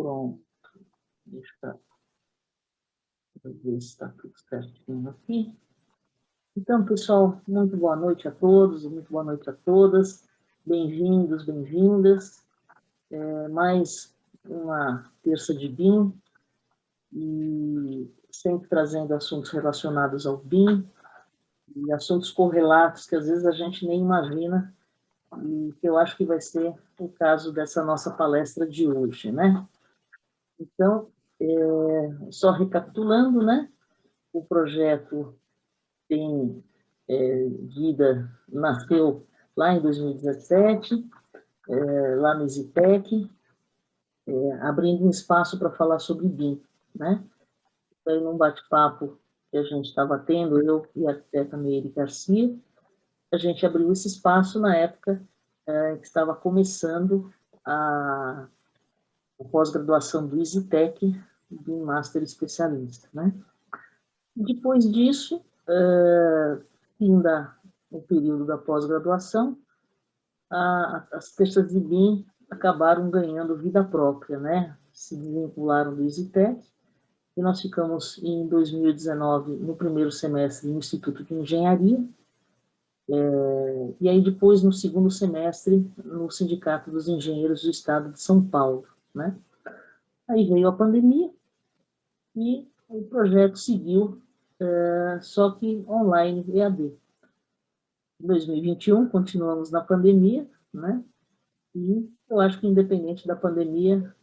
Pronto. Deixa eu ver se está tudo certinho aqui. Então, pessoal, muito boa noite a todos, muito boa noite a todas. Bem-vindos, bem-vindas. Mais uma terça de BIM, e sempre trazendo assuntos relacionados ao BIM, e assuntos correlatos que às vezes a gente nem imagina, e que eu acho que vai ser o caso dessa nossa palestra de hoje, né? Então, só recapitulando, né? O projeto tem vida, nasceu lá em 2017, lá no Exitec, abrindo um espaço para falar sobre BIM, né? Então, num bate-papo que a gente estava tendo, eu e a arquiteta Meire Garcia, a gente abriu esse espaço na época que estava começando a pós-graduação do Exitec, de um Master Especialista, né? Depois disso, ainda no período da pós-graduação, as terças de BIM acabaram ganhando vida própria, né? Se desvincularam do Exitec, e nós ficamos em 2019, no primeiro semestre, no Instituto de Engenharia, e aí depois, no segundo semestre, no Sindicato dos Engenheiros do Estado de São Paulo, né? Aí veio a pandemia e o projeto seguiu, só que online, EAD. Em 2021, continuamos na pandemia, né? E eu acho que, independente da pandemia,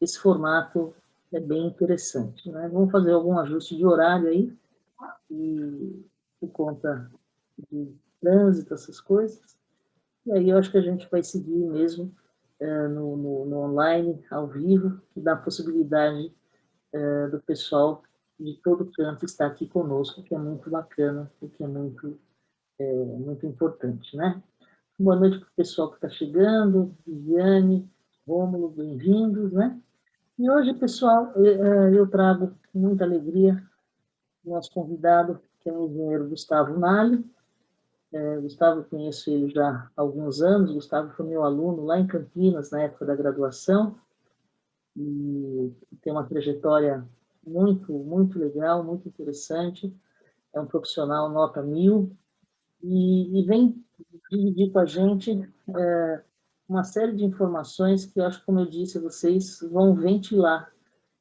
esse formato é bem interessante, né? Vamos fazer algum ajuste de horário aí, e por conta de trânsito, essas coisas. E aí eu acho que a gente vai seguir mesmo no online, ao vivo, que dá a possibilidade do pessoal de todo canto estar aqui conosco, que é muito bacana e que é muito importante, né? Boa noite para o pessoal que está chegando, Viviane, Rômulo, bem-vindos, né? E hoje, pessoal, eu trago com muita alegria o nosso convidado, que é o engenheiro Gustavo Nali. Gustavo, eu conheço ele já há alguns anos. Gustavo foi meu aluno lá em Campinas, na época da graduação, e tem uma trajetória muito legal, muito interessante. É um profissional nota 1000, e vem dividir com a gente uma série de informações que eu acho, como eu disse a vocês, vão ventilar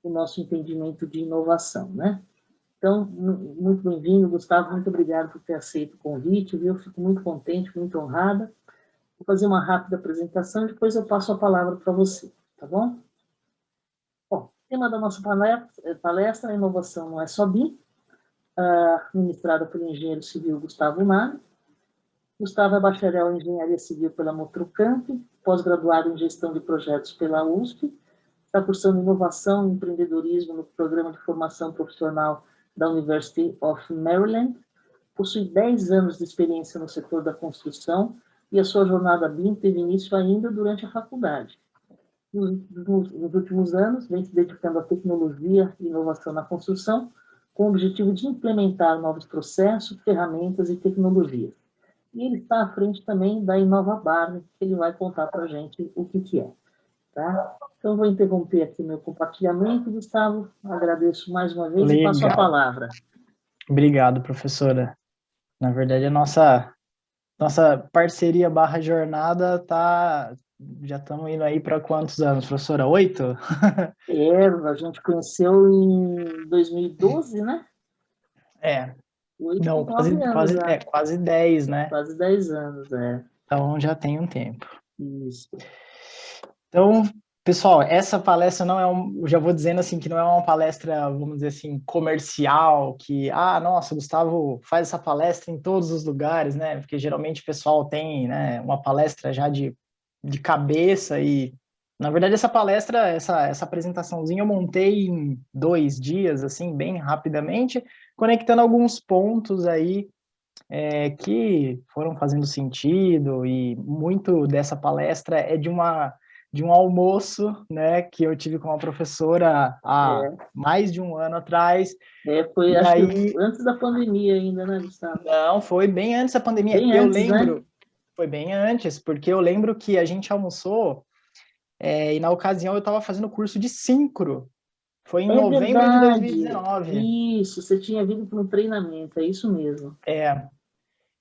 o nosso entendimento de inovação, né? Então, muito bem-vindo, Gustavo, muito obrigado por ter aceito o convite, viu? Eu fico muito contente, muito honrada. Vou fazer uma rápida apresentação e depois eu passo a palavra para você, tá bom? Bom, o tema da nossa palestra é Inovação Não é Só BIM, ministrada pelo engenheiro civil Gustavo Nali. Gustavo é bacharel em Engenharia Civil pela Motrucamp, pós-graduado em Gestão de Projetos pela USP, está cursando Inovação e Empreendedorismo no Programa de Formação Profissional da University of Maryland, possui 10 anos de experiência no setor da construção e a sua jornada BIM teve início ainda durante a faculdade. Nos últimos anos, vem se dedicando à tecnologia e inovação na construção, com o objetivo de implementar novos processos, ferramentas e tecnologias. E ele está à frente também da Inova Bar, que ele vai contar para a gente o que é. Tá? Então, vou interromper aqui meu compartilhamento, Gustavo. Agradeço mais uma vez e passo a palavra. Obrigado, professora. Na verdade, a nossa parceria / jornada já estamos indo aí para quantos anos, professora? 8? A gente conheceu em 2012, né? 8, não, 9 anos já. Quase 10, né? Quase 10 anos, Então, já tem um tempo. Isso. Então, pessoal, essa palestra não é já vou dizendo assim, que não é uma palestra, vamos dizer assim, comercial, que, nossa, o Gustavo faz essa palestra em todos os lugares, né? Porque geralmente o pessoal tem, né, uma palestra já de cabeça e, na verdade, essa palestra, essa apresentaçãozinha eu montei em 2 dias, assim, bem rapidamente, conectando alguns pontos aí que foram fazendo sentido, e muito dessa palestra é de um almoço, né, que eu tive com uma professora há mais de um ano atrás. Foi, acho que antes da pandemia ainda, né, Gustavo? Não, foi bem antes da pandemia. Bem antes, lembro, né? Foi bem antes, porque eu lembro que a gente almoçou e na ocasião eu estava fazendo curso de síncro. Foi em É novembro de verdade. 2019. Isso, você tinha vindo para um treinamento, é isso mesmo.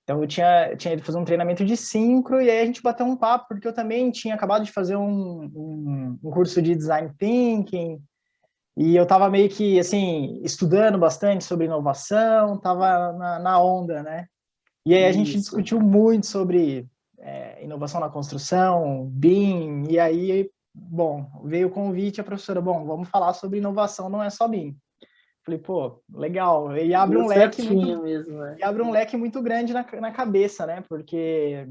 Então eu tinha ido fazer um treinamento de síncro e aí a gente bateu um papo, porque eu também tinha acabado de fazer um curso de Design Thinking, e eu estava meio que, assim, estudando bastante sobre inovação, estava na onda, né? E aí a gente Isso. discutiu muito sobre inovação na construção, BIM, e aí, bom, veio o convite, a professora, bom, vamos falar sobre inovação, não é só BIM. Falei, pô, legal, e Deu certinho mesmo, né? abre um leque muito grande na cabeça, né? Porque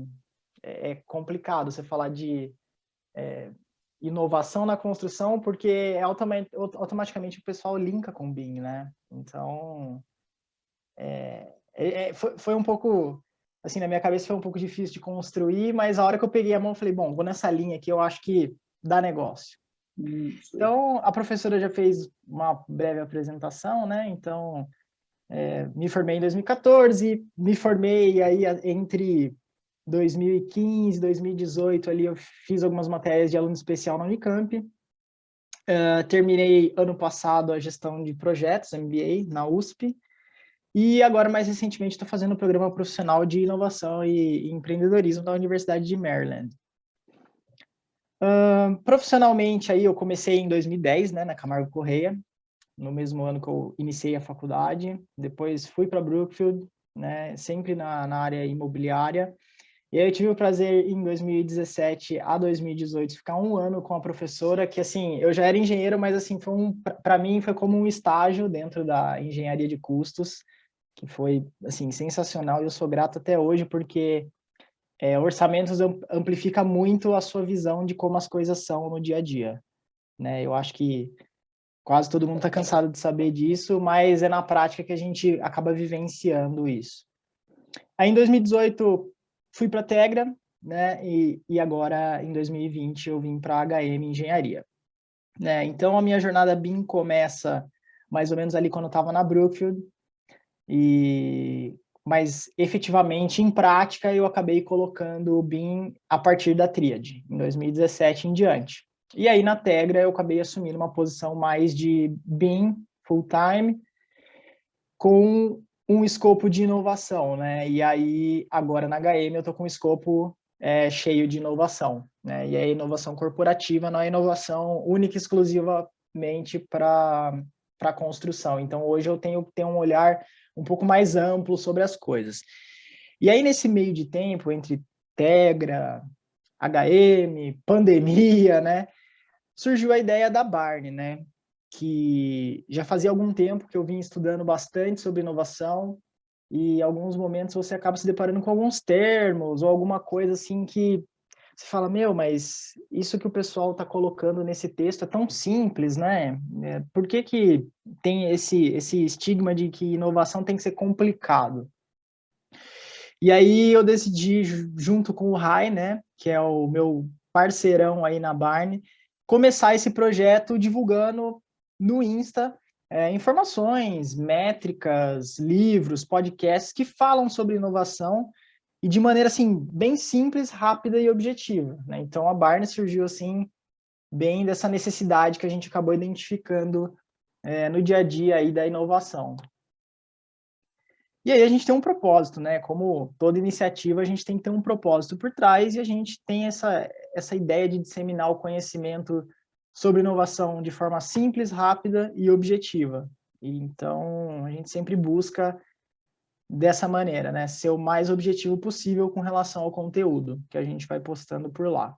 é complicado você falar de inovação na construção, porque automaticamente o pessoal linka com o BIM, né? Então, foi um pouco, assim, na minha cabeça foi um pouco difícil de construir, mas a hora que eu peguei a mão, eu falei, bom, vou nessa linha aqui, eu acho que dá negócio. Isso. Então, a professora já fez uma breve apresentação, né? Então, me formei em 2014, me formei aí entre 2015 e 2018, ali eu fiz algumas matérias de aluno especial na Unicamp. Terminei ano passado a gestão de projetos, MBA, na USP. E agora, mais recentemente, estou fazendo o programa profissional de inovação e empreendedorismo da Universidade de Maryland. Profissionalmente, aí eu comecei em 2010, né, na Camargo Corrêa, no mesmo ano que eu iniciei a faculdade. Depois fui para Brookfield, né, sempre na área imobiliária. E aí eu tive o prazer, em 2017 a 2018, ficar um ano com a professora, que, assim, eu já era engenheiro, mas, assim, para mim foi como um estágio dentro da engenharia de custos, que foi, assim, sensacional, e eu sou grato até hoje, porque orçamentos amplifica muito a sua visão de como as coisas são no dia a dia, né? Eu acho que quase todo mundo está cansado de saber disso, mas é na prática que a gente acaba vivenciando isso. Aí, em 2018, fui para a Tegra, né? E agora, em 2020, eu vim para a HM Engenharia, né? Então, a minha jornada BIM começa mais ou menos ali quando eu estava na Brookfield, mas efetivamente, em prática, eu acabei colocando o BIM a partir da Tríade, em 2017 em diante. E aí, na Tegra, eu acabei assumindo uma posição mais de BIM full-time, com um escopo de inovação, né? E aí, agora na HM, eu estou com um escopo cheio de inovação, né? E a inovação corporativa não é inovação única e exclusivamente para a construção. Então, hoje eu tenho que ter um olhar um pouco mais amplo sobre as coisas. E aí, nesse meio de tempo, entre Tegra, HM, pandemia, né? Surgiu a ideia da Barney, né? Que já fazia algum tempo que eu vim estudando bastante sobre inovação e em alguns momentos você acaba se deparando com alguns termos ou alguma coisa assim que você fala, meu, mas isso que o pessoal está colocando nesse texto é tão simples, né? Por que que tem esse estigma de que inovação tem que ser complicado? E aí eu decidi, junto com o Rai, né, que é o meu parceirão aí na Barney, começar esse projeto divulgando no Insta informações, métricas, livros, podcasts que falam sobre inovação e de maneira assim bem simples, rápida e objetiva, né? Então a Barney surgiu assim bem dessa necessidade que a gente acabou identificando no dia a dia aí da inovação. E aí a gente tem um propósito, né? Como toda iniciativa, a gente tem que ter um propósito por trás e a gente tem essa ideia de disseminar o conhecimento sobre inovação de forma simples, rápida e objetiva. E então, a gente sempre busca dessa maneira, né? Ser o mais objetivo possível com relação ao conteúdo que a gente vai postando por lá.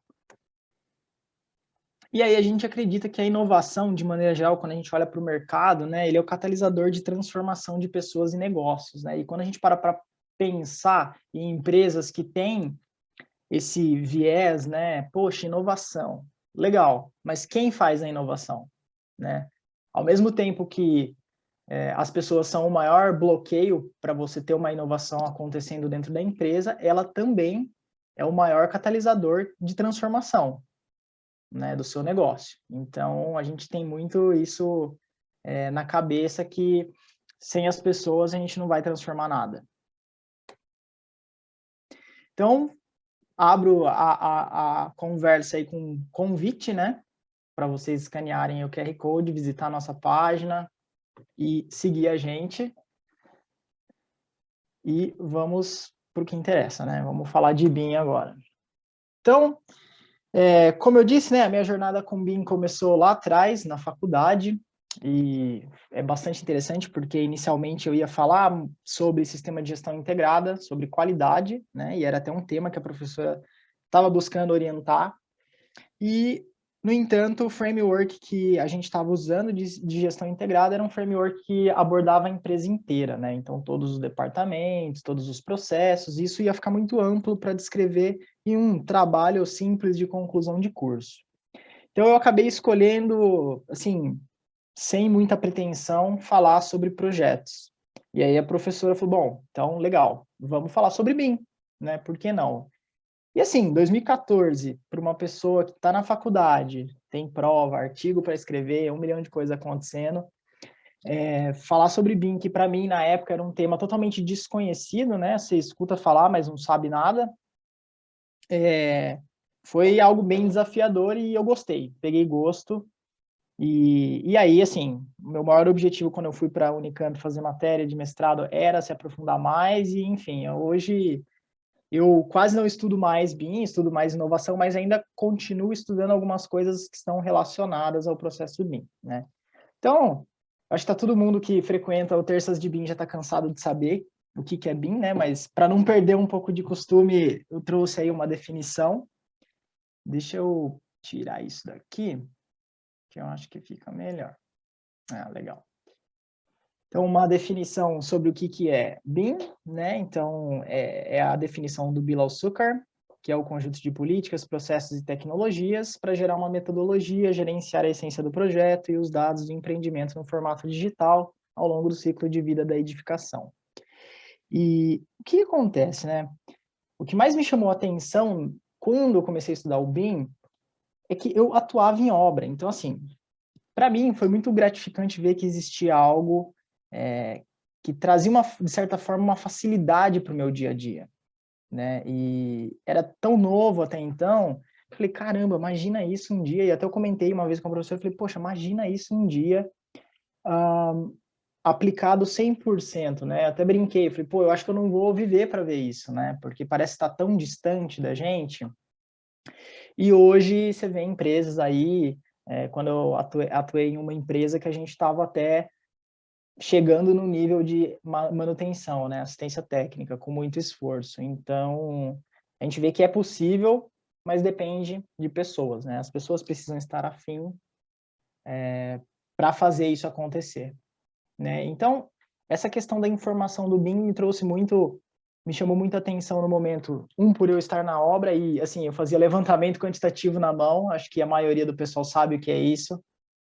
E aí a gente acredita que a inovação, de maneira geral, quando a gente olha para o mercado, né, ele é o catalisador de transformação de pessoas e negócios, né? E quando a gente para pensar em empresas que têm esse viés, né, poxa, inovação, legal, mas quem faz a inovação, né? Ao mesmo tempo que as pessoas são o maior bloqueio para você ter uma inovação acontecendo dentro da empresa, ela também é o maior catalisador de transformação, né, do seu negócio. Então, a gente tem muito isso na cabeça que sem as pessoas a gente não vai transformar nada. Então, abro a conversa aí com convite, né? Para vocês escanearem o QR Code, visitar a nossa página e seguir a gente. E vamos para o que interessa, né? Vamos falar de BIM agora. Então, como eu disse, né, a minha jornada com BIM começou lá atrás, na faculdade, e é bastante interessante porque inicialmente eu ia falar sobre sistema de gestão integrada, sobre qualidade, né, e era até um tema que a professora estava buscando orientar, e, no entanto, o framework que a gente estava usando de gestão integrada era um framework que abordava a empresa inteira, né, então todos os departamentos, todos os processos, isso ia ficar muito amplo para descrever em um trabalho simples de conclusão de curso. Então eu acabei escolhendo, assim, sem muita pretensão, falar sobre projetos. E aí a professora falou, bom, então legal, vamos falar sobre BIM, né? Por que não? E assim, 2014, para uma pessoa que está na faculdade, tem prova, artigo para escrever, 1 milhão de coisas acontecendo, falar sobre BIM, que para mim na época era um tema totalmente desconhecido, né? Você escuta falar, mas não sabe nada. Foi algo bem desafiador e eu gostei, peguei gosto. E aí, assim, o meu maior objetivo quando eu fui para a Unicamp fazer matéria de mestrado era se aprofundar mais e, enfim, hoje eu quase não estudo mais BIM, estudo mais inovação, mas ainda continuo estudando algumas coisas que estão relacionadas ao processo BIM, né? Então, acho que todo mundo que frequenta o Terças de BIM já está cansado de saber o que é BIM, né? Mas para não perder um pouco de costume, eu trouxe aí uma definição. Deixa eu tirar isso daqui, que eu acho que fica melhor. Ah, legal. Então, uma definição sobre o que é BIM, né? Então, é a definição do Bilal Sukar, que é o conjunto de políticas, processos e tecnologias para gerar uma metodologia, gerenciar a essência do projeto e os dados do empreendimento no formato digital ao longo do ciclo de vida da edificação. E o que acontece, né? O que mais me chamou a atenção quando eu comecei a estudar o BIM é que eu atuava em obra. Então, assim, para mim foi muito gratificante ver que existia algo que trazia, de certa forma, uma facilidade para o meu dia a dia, né? E era tão novo até então, eu falei, caramba, imagina isso um dia, e até eu comentei uma vez com o professor, eu falei, poxa, imagina isso um dia aplicado 100%, né? Eu até brinquei, falei, pô, eu acho que eu não vou viver para ver isso, né? Porque parece estar tão distante da gente. E hoje você vê empresas aí, quando eu atuei em uma empresa que a gente estava até chegando no nível de manutenção, né, assistência técnica, com muito esforço. Então, a gente vê que é possível, mas depende de pessoas, né? As pessoas precisam estar afim para fazer isso acontecer, né? Então, essa questão da informação do BIM me chamou muita atenção no momento, por eu estar na obra e, assim, eu fazia levantamento quantitativo na mão, acho que a maioria do pessoal sabe o que é isso,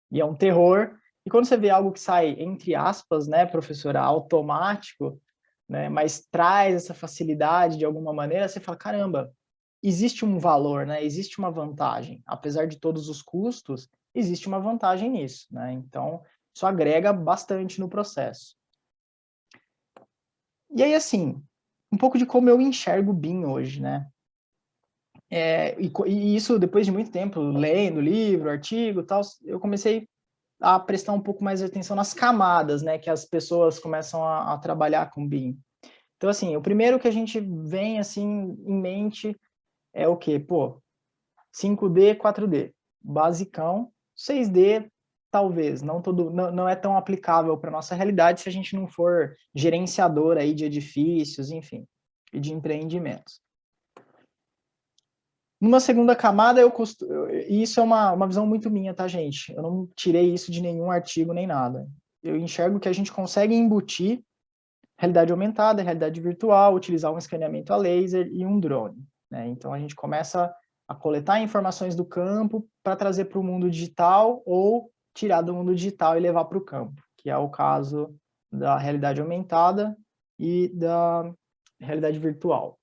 e é um terror. E quando você vê algo que sai, entre aspas, né, professora, automático, né, mas traz essa facilidade de alguma maneira, você fala, caramba, existe um valor, né, existe uma vantagem. Apesar de todos os custos, existe uma vantagem nisso, né? Então, isso agrega bastante no processo. E aí, assim, um pouco de como eu enxergo o BIM hoje, né? E isso, depois de muito tempo, lendo livro, artigo e tal, eu comecei a prestar um pouco mais de atenção nas camadas, né, que as pessoas começam a trabalhar com BIM. Então, assim, o primeiro que a gente vem, assim, em mente é o quê? Pô, 5D, 4D, basicão, 6D, talvez, não é tão aplicável para nossa realidade se a gente não for gerenciador aí de edifícios, enfim, e de empreendimentos. Numa segunda camada, e isso é uma visão muito minha, tá, gente? Eu não tirei isso de nenhum artigo nem nada. Eu enxergo que a gente consegue embutir realidade aumentada, realidade virtual, utilizar um escaneamento a laser e um drone, né? Então, a gente começa a coletar informações do campo para trazer para o mundo digital ou tirar do mundo digital e levar para o campo, que é o caso da realidade aumentada e da realidade virtual.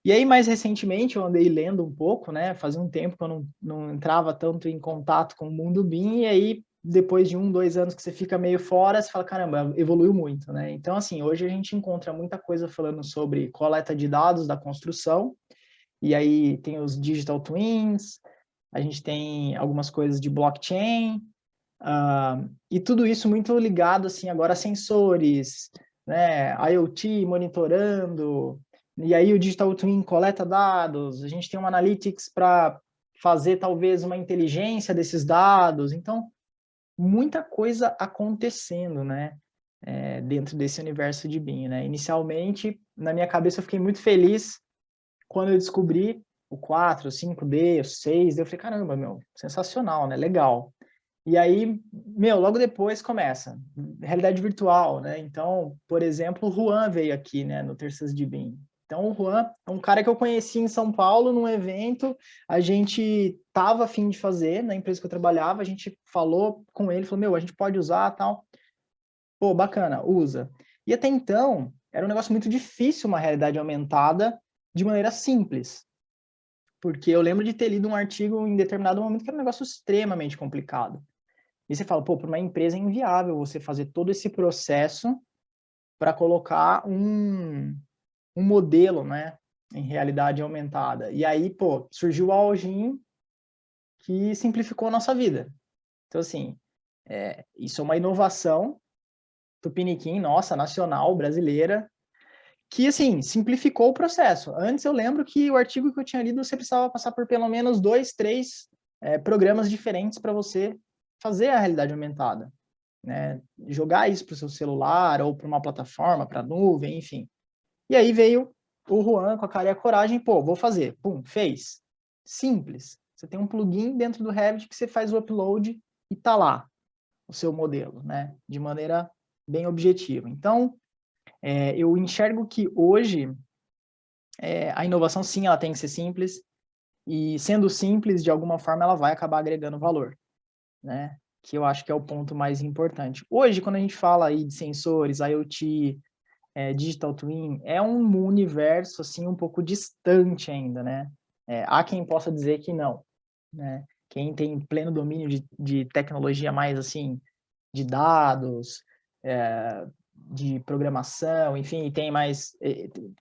E aí, mais recentemente, eu andei lendo um pouco, né? Fazia um tempo que eu não entrava tanto em contato com o mundo BIM, e aí, depois de 1, 2 anos que você fica meio fora, você fala, caramba, evoluiu muito, né? Então, assim, hoje a gente encontra muita coisa falando sobre coleta de dados da construção, e aí tem os digital twins, a gente tem algumas coisas de blockchain, e tudo isso muito ligado, assim, agora a sensores, né, IoT monitorando, e aí o Digital Twin coleta dados, a gente tem um Analytics para fazer, talvez, uma inteligência desses dados, então, muita coisa acontecendo, né, dentro desse universo de BIM, né. Inicialmente, na minha cabeça, eu fiquei muito feliz quando eu descobri o 4, o 5D, o 6, eu falei, caramba, meu, sensacional, né, legal. E aí, meu, logo depois começa, realidade virtual, né? Então, por exemplo, o Juan veio aqui, né, no Terças de BIM. Então, o Juan é um cara que eu conheci em São Paulo, num evento, a gente tava a fim de fazer, na empresa que eu trabalhava, a gente falou com ele, falou, meu, a gente pode usar, tal. Pô, bacana, usa. E até então, era um negócio muito difícil, uma realidade aumentada, de maneira simples. Porque eu lembro de ter lido um artigo em determinado momento que era um negócio extremamente complicado. E você fala, pô, para uma empresa é inviável você fazer todo esse processo para colocar um modelo, né, em realidade aumentada. E aí, pô, surgiu o Algin que simplificou a nossa vida. Então, assim, isso é uma inovação tupiniquim, nossa, nacional, brasileira, que, assim, simplificou o processo. Antes eu lembro que o artigo que eu tinha lido, você precisava passar por pelo menos 2, 3 programas diferentes para você fazer a realidade aumentada. Né, jogar isso para o seu celular ou para uma plataforma, para a nuvem, enfim. E aí veio o Juan com a cara e a coragem, pô, vou fazer. Pum, fez. Simples. Você tem um plugin dentro do Revit que você faz o upload e tá lá o seu modelo, né, de maneira bem objetiva. Então, eu enxergo que hoje a inovação, sim, ela tem que ser simples, e sendo simples, de alguma forma, ela vai acabar agregando valor, né? Que eu acho que é o ponto mais importante. Hoje, quando a gente fala aí de sensores, IoT, Digital Twin, é um universo, assim, um pouco distante ainda, né? Há quem possa dizer que não, né? Quem tem pleno domínio de tecnologia mais, assim, de dados, de programação, enfim, tem mais,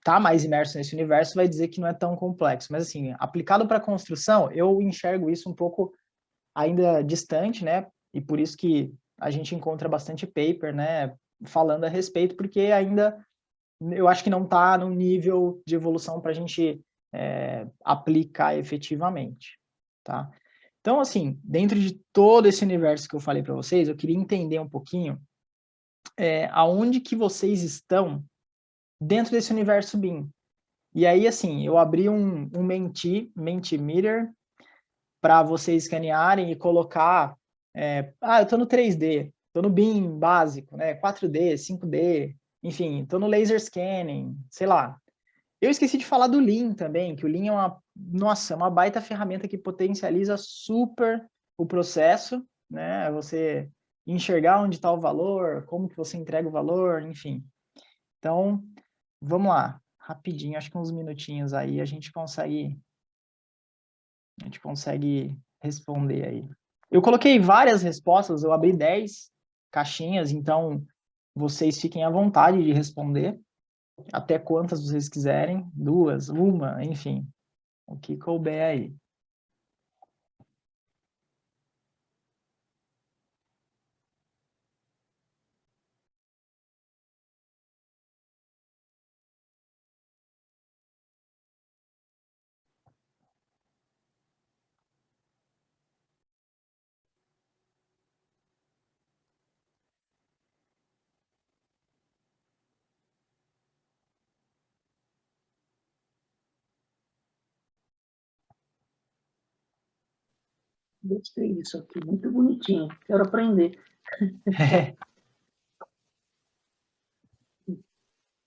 tá mais imerso nesse universo, vai dizer que não é tão complexo. Mas, assim, aplicado para construção, eu enxergo isso um pouco ainda distante, né? E por isso que a gente encontra bastante paper, né? Falando a respeito, porque ainda eu acho que não está no nível de evolução para a gente aplicar efetivamente, tá? Então, assim, dentro de todo esse universo que eu falei para vocês, eu queria entender um pouquinho aonde que vocês estão dentro desse universo BIM. E aí, assim, eu abri um Mentimeter, para vocês escanearem e colocar, eu estou no 3D, estou no BIM básico, né, 4D, 5D, enfim, estou no laser scanning, sei lá. Eu esqueci de falar do Lean também, que o Lean é uma baita ferramenta que potencializa super o processo, né, você enxergar onde está o valor, como que você entrega o valor, enfim. Então, vamos lá, rapidinho, acho que uns minutinhos aí a gente consegue responder aí. Eu coloquei várias respostas, eu abri 10 caixinhas, então vocês fiquem à vontade de responder, até quantas vocês quiserem, 2, uma, enfim, o que couber aí. Gostei disso aqui, muito bonitinho. Quero aprender.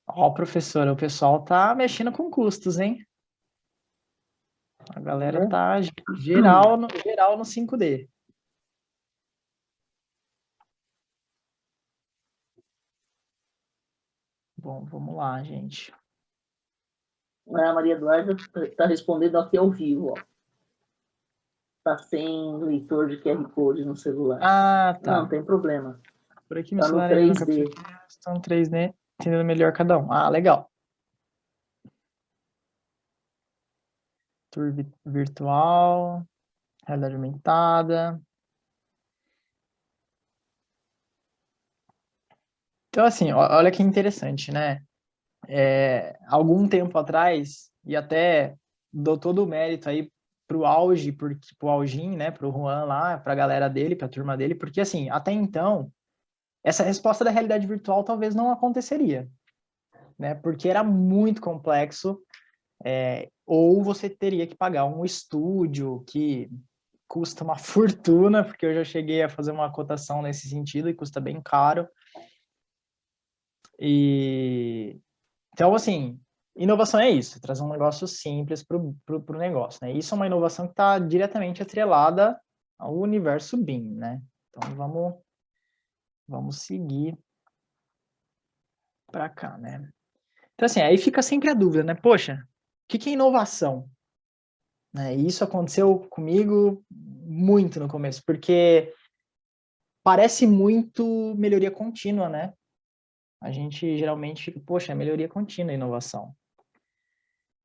Ó, professora, o pessoal tá mexendo com custos, hein? A galera tá geral no 5D. Bom, vamos lá, gente. A Maria Eduarda está respondendo aqui ao vivo, ó. Está sem leitor de QR Code no celular. Ah, tá. Não tem problema. Por aqui, Está no 3D. Estão no 3D, entendendo melhor cada um. Ah, legal. tour virtual, realidade aumentada. Então, assim, olha que interessante, né? Algum tempo atrás, e até dou todo o mérito aí pro Auge, pro Algin, né? Pro Juan lá, pra galera dele, pra turma dele, porque, assim, até então, essa resposta da realidade virtual talvez não aconteceria, né? Porque era muito complexo, ou você teria que pagar um estúdio que custa uma fortuna, porque eu já cheguei a fazer uma cotação nesse sentido e custa bem caro. Então, assim, inovação é isso, trazer um negócio simples pro negócio, né? Isso é uma inovação que está diretamente atrelada ao universo BIM, né? Então, vamos seguir para cá, né? Então, assim, aí fica sempre a dúvida, né? Poxa, o que é inovação? Né? E isso aconteceu comigo muito no começo, porque parece muito melhoria contínua, né? A gente geralmente fica, poxa, é melhoria contínua a inovação.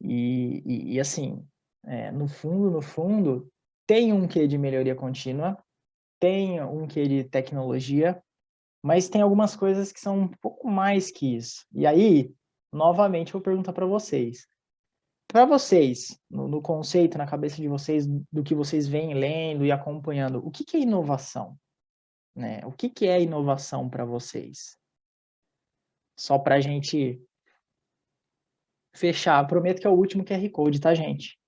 E assim, no fundo, tem um quê de melhoria contínua, tem um quê de tecnologia, mas tem algumas coisas que são um pouco mais que isso. E aí, novamente, eu vou perguntar para vocês. Para vocês, no conceito, na cabeça de vocês, do que vocês vêm lendo e acompanhando, o que é inovação? Né? O que é inovação para vocês? Só para a gente fechar. Prometo que é o último QR Code, tá, gente?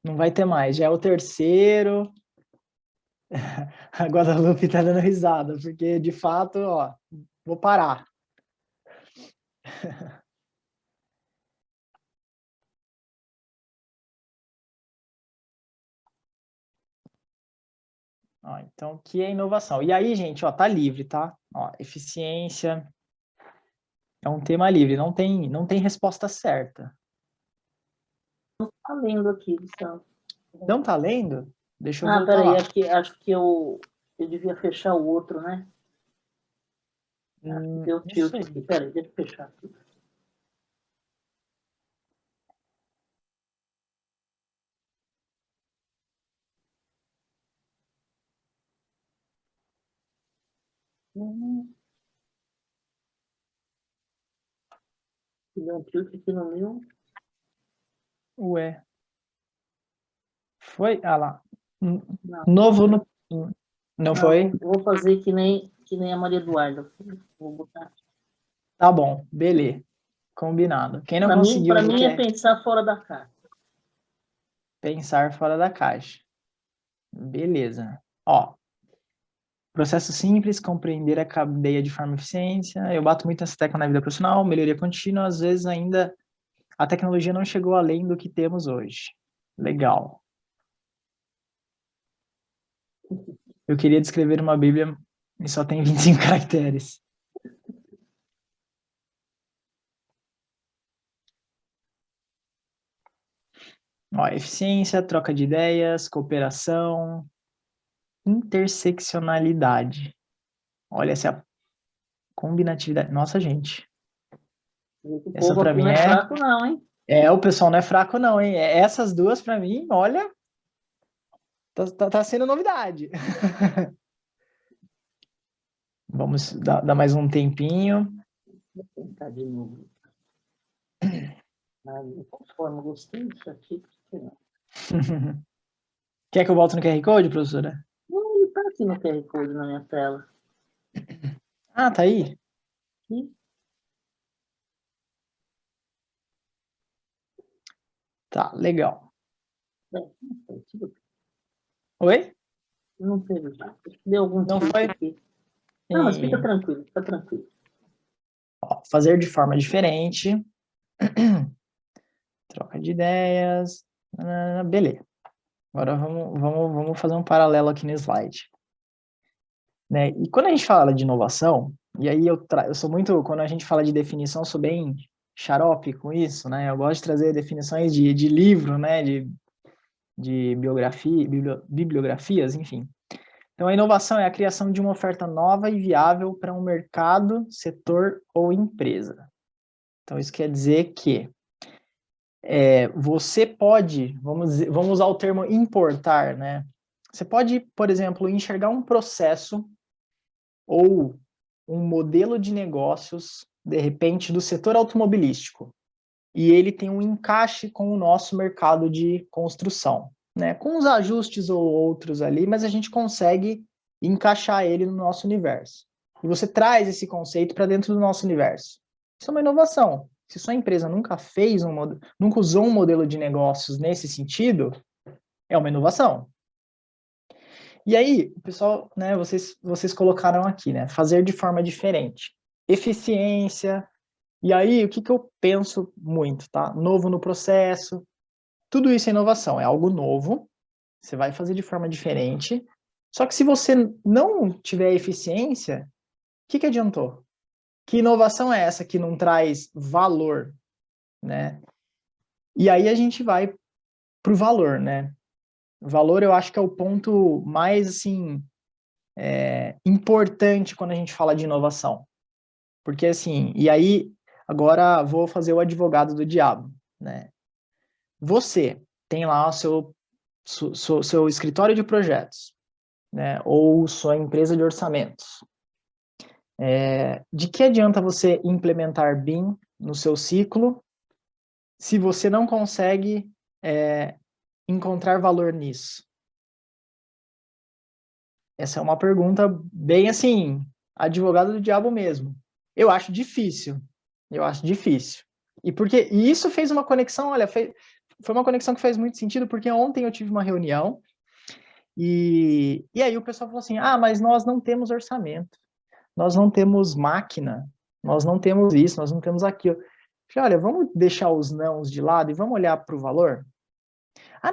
Não vai ter mais. Já é o terceiro. A Guadalupe tá dando risada, porque, de fato, ó, vou parar. Ó, então, o que é inovação? E aí, gente, ó, tá livre, tá? Ó, eficiência é um tema livre, não tem resposta certa. Tá lendo aqui, Gustavo. Não tá lendo? Deixa eu Ah, voltar peraí, lá. acho que eu devia fechar o outro, né? Acho que deu Não tilt sei. aqui. Peraí, deixa eu fechar aqui. Deu um tilt aqui no meu. Ué. Foi? Ah lá. Não, Novo no... Não não, foi? vou fazer que nem a Maria Eduarda. Vou botar. Tá bom, beleza. Combinado. Quem não Para mim, conseguiu para aí mim é quer pensar fora da caixa. pensar fora da caixa. Beleza. Ó, processo simples, compreender a cadeia de forma eficiente. Eu bato muito nessa tecla na vida profissional, melhoria contínua, às vezes ainda a tecnologia não chegou além do que temos hoje. Legal. Eu queria descrever uma Bíblia e só tem 25 caracteres. Ó, eficiência, troca de ideias, cooperação, interseccionalidade. Olha essa combinatividade. Nossa, gente. O Essa povo para aqui não mim é fraco, não, hein? o pessoal não é fraco não, hein? Essas duas para mim, olha, tá sendo novidade. Vamos dar mais um tempinho. Vou tentar de novo. Ah, conforme, gostei disso aqui. Quer que eu volte no QR Code, professora? Não, ele está aqui no QR Code na minha tela. Ah, tá aí? Aqui. Tá, legal. Não Oi? não teve. Deu algum Não tilt foi? aqui. Não, mas fica tranquilo, fica tranquilo. Ó, fazer de forma diferente. Troca de ideias. Beleza. Agora vamos fazer um paralelo aqui no slide. Né? E quando a gente fala de inovação, e aí eu sou muito, quando a gente fala de definição, eu sou bem xarope com isso, né? Eu gosto de trazer definições de livro, né? De biografia, bibliografias, enfim. Então, a inovação é a criação de uma oferta nova e viável para um mercado, setor ou empresa. Então, isso quer dizer que você pode, vamos usar o termo importar, né? Você pode, por exemplo, enxergar um processo ou um modelo de negócios, de repente, do setor automobilístico, e ele tem um encaixe com o nosso mercado de construção, né? Com os ajustes ou outros ali, mas a gente consegue encaixar ele no nosso universo. E você traz esse conceito para dentro do nosso universo. Isso é uma inovação. Se sua empresa nunca nunca usou um modelo de negócios nesse sentido, é uma inovação. E aí, pessoal, né, vocês colocaram aqui, né, fazer de forma diferente. Eficiência. E aí, o que eu penso muito, tá? Novo no processo. Tudo isso é inovação, é algo novo, você vai fazer de forma diferente. Só que se você não tiver eficiência, o que adiantou? Que inovação é essa que não traz valor, né? E aí a gente vai para o valor, né? O valor eu acho que é o ponto mais, assim, importante quando a gente fala de inovação. Porque, assim, e aí, agora vou fazer o advogado do diabo, né? Você tem lá o seu escritório de projetos, né? Ou sua empresa de orçamentos. De que adianta você implementar BIM no seu ciclo se você não consegue encontrar valor nisso? Essa é uma pergunta bem assim, advogado do diabo mesmo. Eu acho difícil. Eu acho difícil. E isso fez uma conexão, olha, foi uma conexão que fez muito sentido, porque ontem eu tive uma reunião e aí o pessoal falou assim, mas nós não temos orçamento, nós não temos máquina, nós não temos isso, nós não temos aquilo. Eu falei, olha, vamos deixar os nãos de lado e vamos olhar para o valor?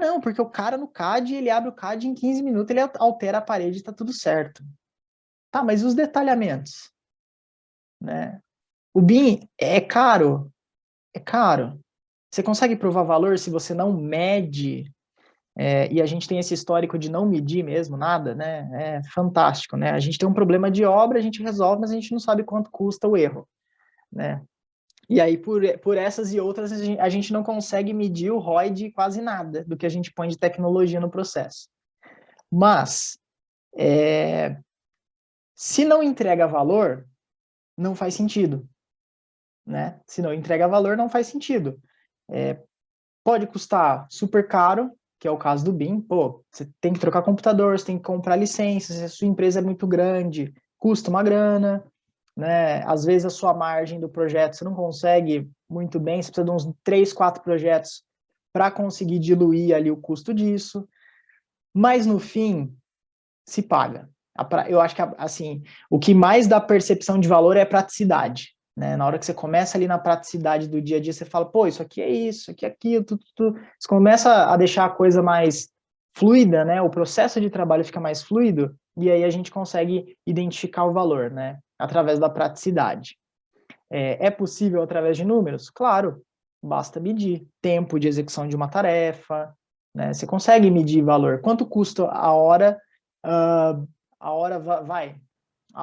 Não, porque o cara no CAD, ele abre o CAD em 15 minutos, ele altera a parede e está tudo certo. Tá, mas os detalhamentos? Né? O BIM é caro? É caro. Você consegue provar valor se você não mede? E a gente tem esse histórico de não medir mesmo nada, né? É fantástico, né? A gente tem um problema de obra, a gente resolve, mas a gente não sabe quanto custa o erro, né? E aí, por essas e outras, a gente não consegue medir o ROI de quase nada do que a gente põe de tecnologia no processo. Mas, se não entrega valor, não faz sentido, né? Se não entrega valor, não faz sentido. Pode custar super caro, que é o caso do BIM. Pô, você tem que trocar computador, você tem que comprar licenças, se a sua empresa é muito grande, custa uma grana, né? Às vezes a sua margem do projeto você não consegue muito bem, você precisa de uns 3, 4 projetos para conseguir diluir ali o custo disso. Mas no fim, se paga. Eu acho que, assim, o que mais dá percepção de valor é a praticidade, né? Na hora que você começa ali na praticidade do dia a dia, você fala, pô, isso aqui é isso, aqui é aquilo, tudo. Você começa a deixar a coisa mais fluida, né? O processo de trabalho fica mais fluido, e aí a gente consegue identificar o valor, né? Através da praticidade. É possível através de números? Claro, basta medir tempo de execução de uma tarefa, né? Você consegue medir valor. Quanto custa a hora? A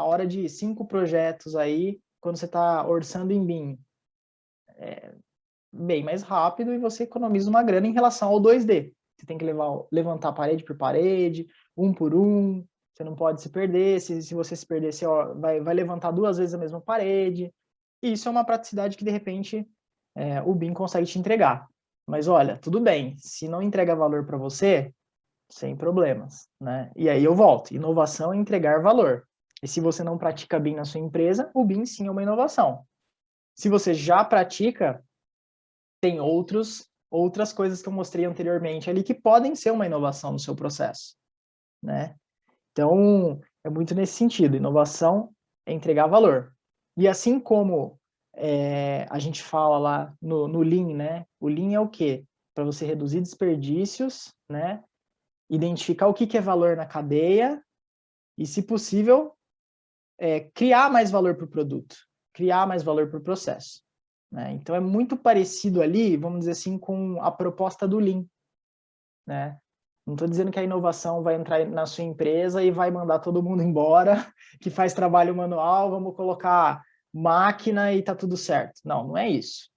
hora de 5 projetos aí, quando você está orçando em BIM, bem mais rápido e você economiza uma grana em relação ao 2D. Você tem que levantar parede por parede, um por um, você não pode se perder, se você se perder, você vai levantar 2 vezes a mesma parede. E isso é uma praticidade que, de repente, o BIM consegue te entregar. Mas olha, tudo bem, se não entrega valor para você, sem problemas, né? E aí eu volto, inovação é entregar valor. E se você não pratica BIM na sua empresa, o BIM sim é uma inovação. Se você já pratica, tem outras coisas que eu mostrei anteriormente ali que podem ser uma inovação no seu processo, né? Então, é muito nesse sentido, inovação é entregar valor. E assim como a gente fala lá no Lean, né? O Lean é o quê? Para você reduzir desperdícios, né? Identificar o que é valor na cadeia e, se possível, criar mais valor para o produto, criar mais valor para o processo, né? Então, é muito parecido ali, vamos dizer assim, com a proposta do Lean, né? Não estou dizendo que a inovação vai entrar na sua empresa e vai mandar todo mundo embora, que faz trabalho manual, vamos colocar máquina e tá tudo certo. Não, não é isso.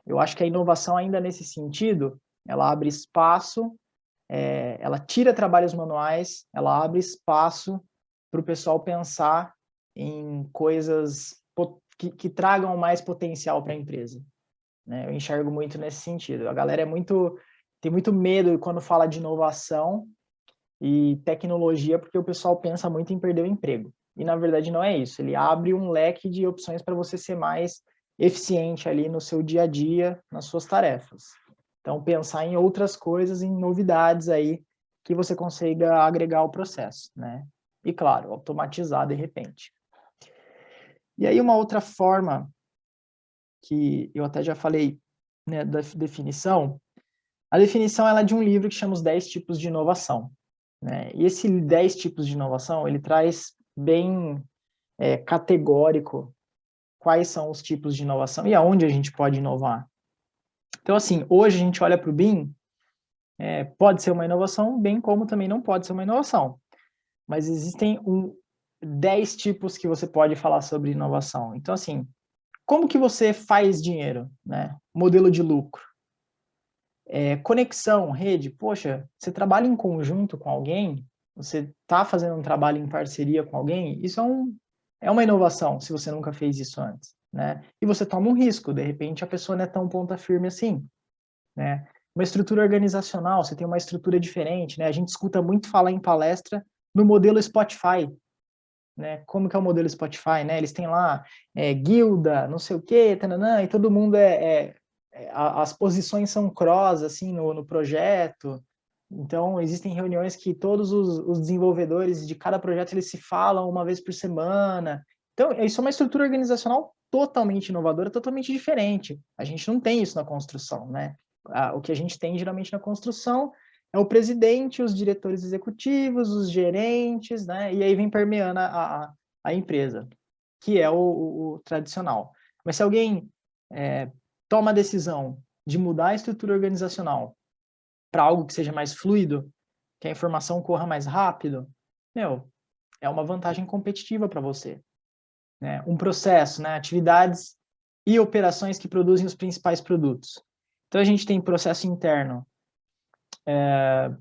Eu acho que a inovação ainda nesse sentido, ela abre espaço, ela tira trabalhos manuais, ela abre espaço para o pessoal pensar em coisas que tragam mais potencial para a empresa, né? Eu enxergo muito nesse sentido. A galera tem muito medo quando fala de inovação e tecnologia, porque o pessoal pensa muito em perder o emprego. E, na verdade, não é isso. Ele abre um leque de opções para você ser mais eficiente ali no seu dia a dia, nas suas tarefas. Então, pensar em outras coisas, em novidades aí, que você consiga agregar ao processo, né? E, claro, automatizar de repente. E aí, uma outra forma, que eu até já falei, né, da definição, a definição ela é de um livro que chama Os 10 Tipos de Inovação, né? E esse 10 tipos de inovação, ele traz bem categórico quais são os tipos de inovação e aonde a gente pode inovar. Então, assim, hoje a gente olha para o BIM, pode ser uma inovação, bem como também não pode ser uma inovação. Mas existem 10 tipos que você pode falar sobre inovação. Então, assim, como que você faz dinheiro, né? Modelo de lucro. Conexão, rede, poxa, você trabalha em conjunto com alguém, você está fazendo um trabalho em parceria com alguém, isso é uma inovação, se você nunca fez isso antes, né? E você toma um risco, de repente a pessoa não é tão ponta firme assim, né? Uma estrutura organizacional, você tem uma estrutura diferente, né? A gente escuta muito falar em palestra no modelo Spotify, né? Como que é o modelo Spotify, né? Eles têm lá guilda, não sei o quê, tananã, e todo mundo as posições são cross, assim, no projeto. Então, existem reuniões que todos os desenvolvedores de cada projeto, eles se falam uma vez por semana. Então, isso é uma estrutura organizacional totalmente inovadora, totalmente diferente. A gente não tem isso na construção, né? O que a gente tem, geralmente, na construção é o presidente, os diretores executivos, os gerentes, né? E aí vem permeando a empresa, que é o tradicional. Mas se alguém toma a decisão de mudar a estrutura organizacional para algo que seja mais fluido, que a informação corra mais rápido, é uma vantagem competitiva para você, né? Um processo, né? Atividades e operações que produzem os principais produtos. Então, a gente tem processo interno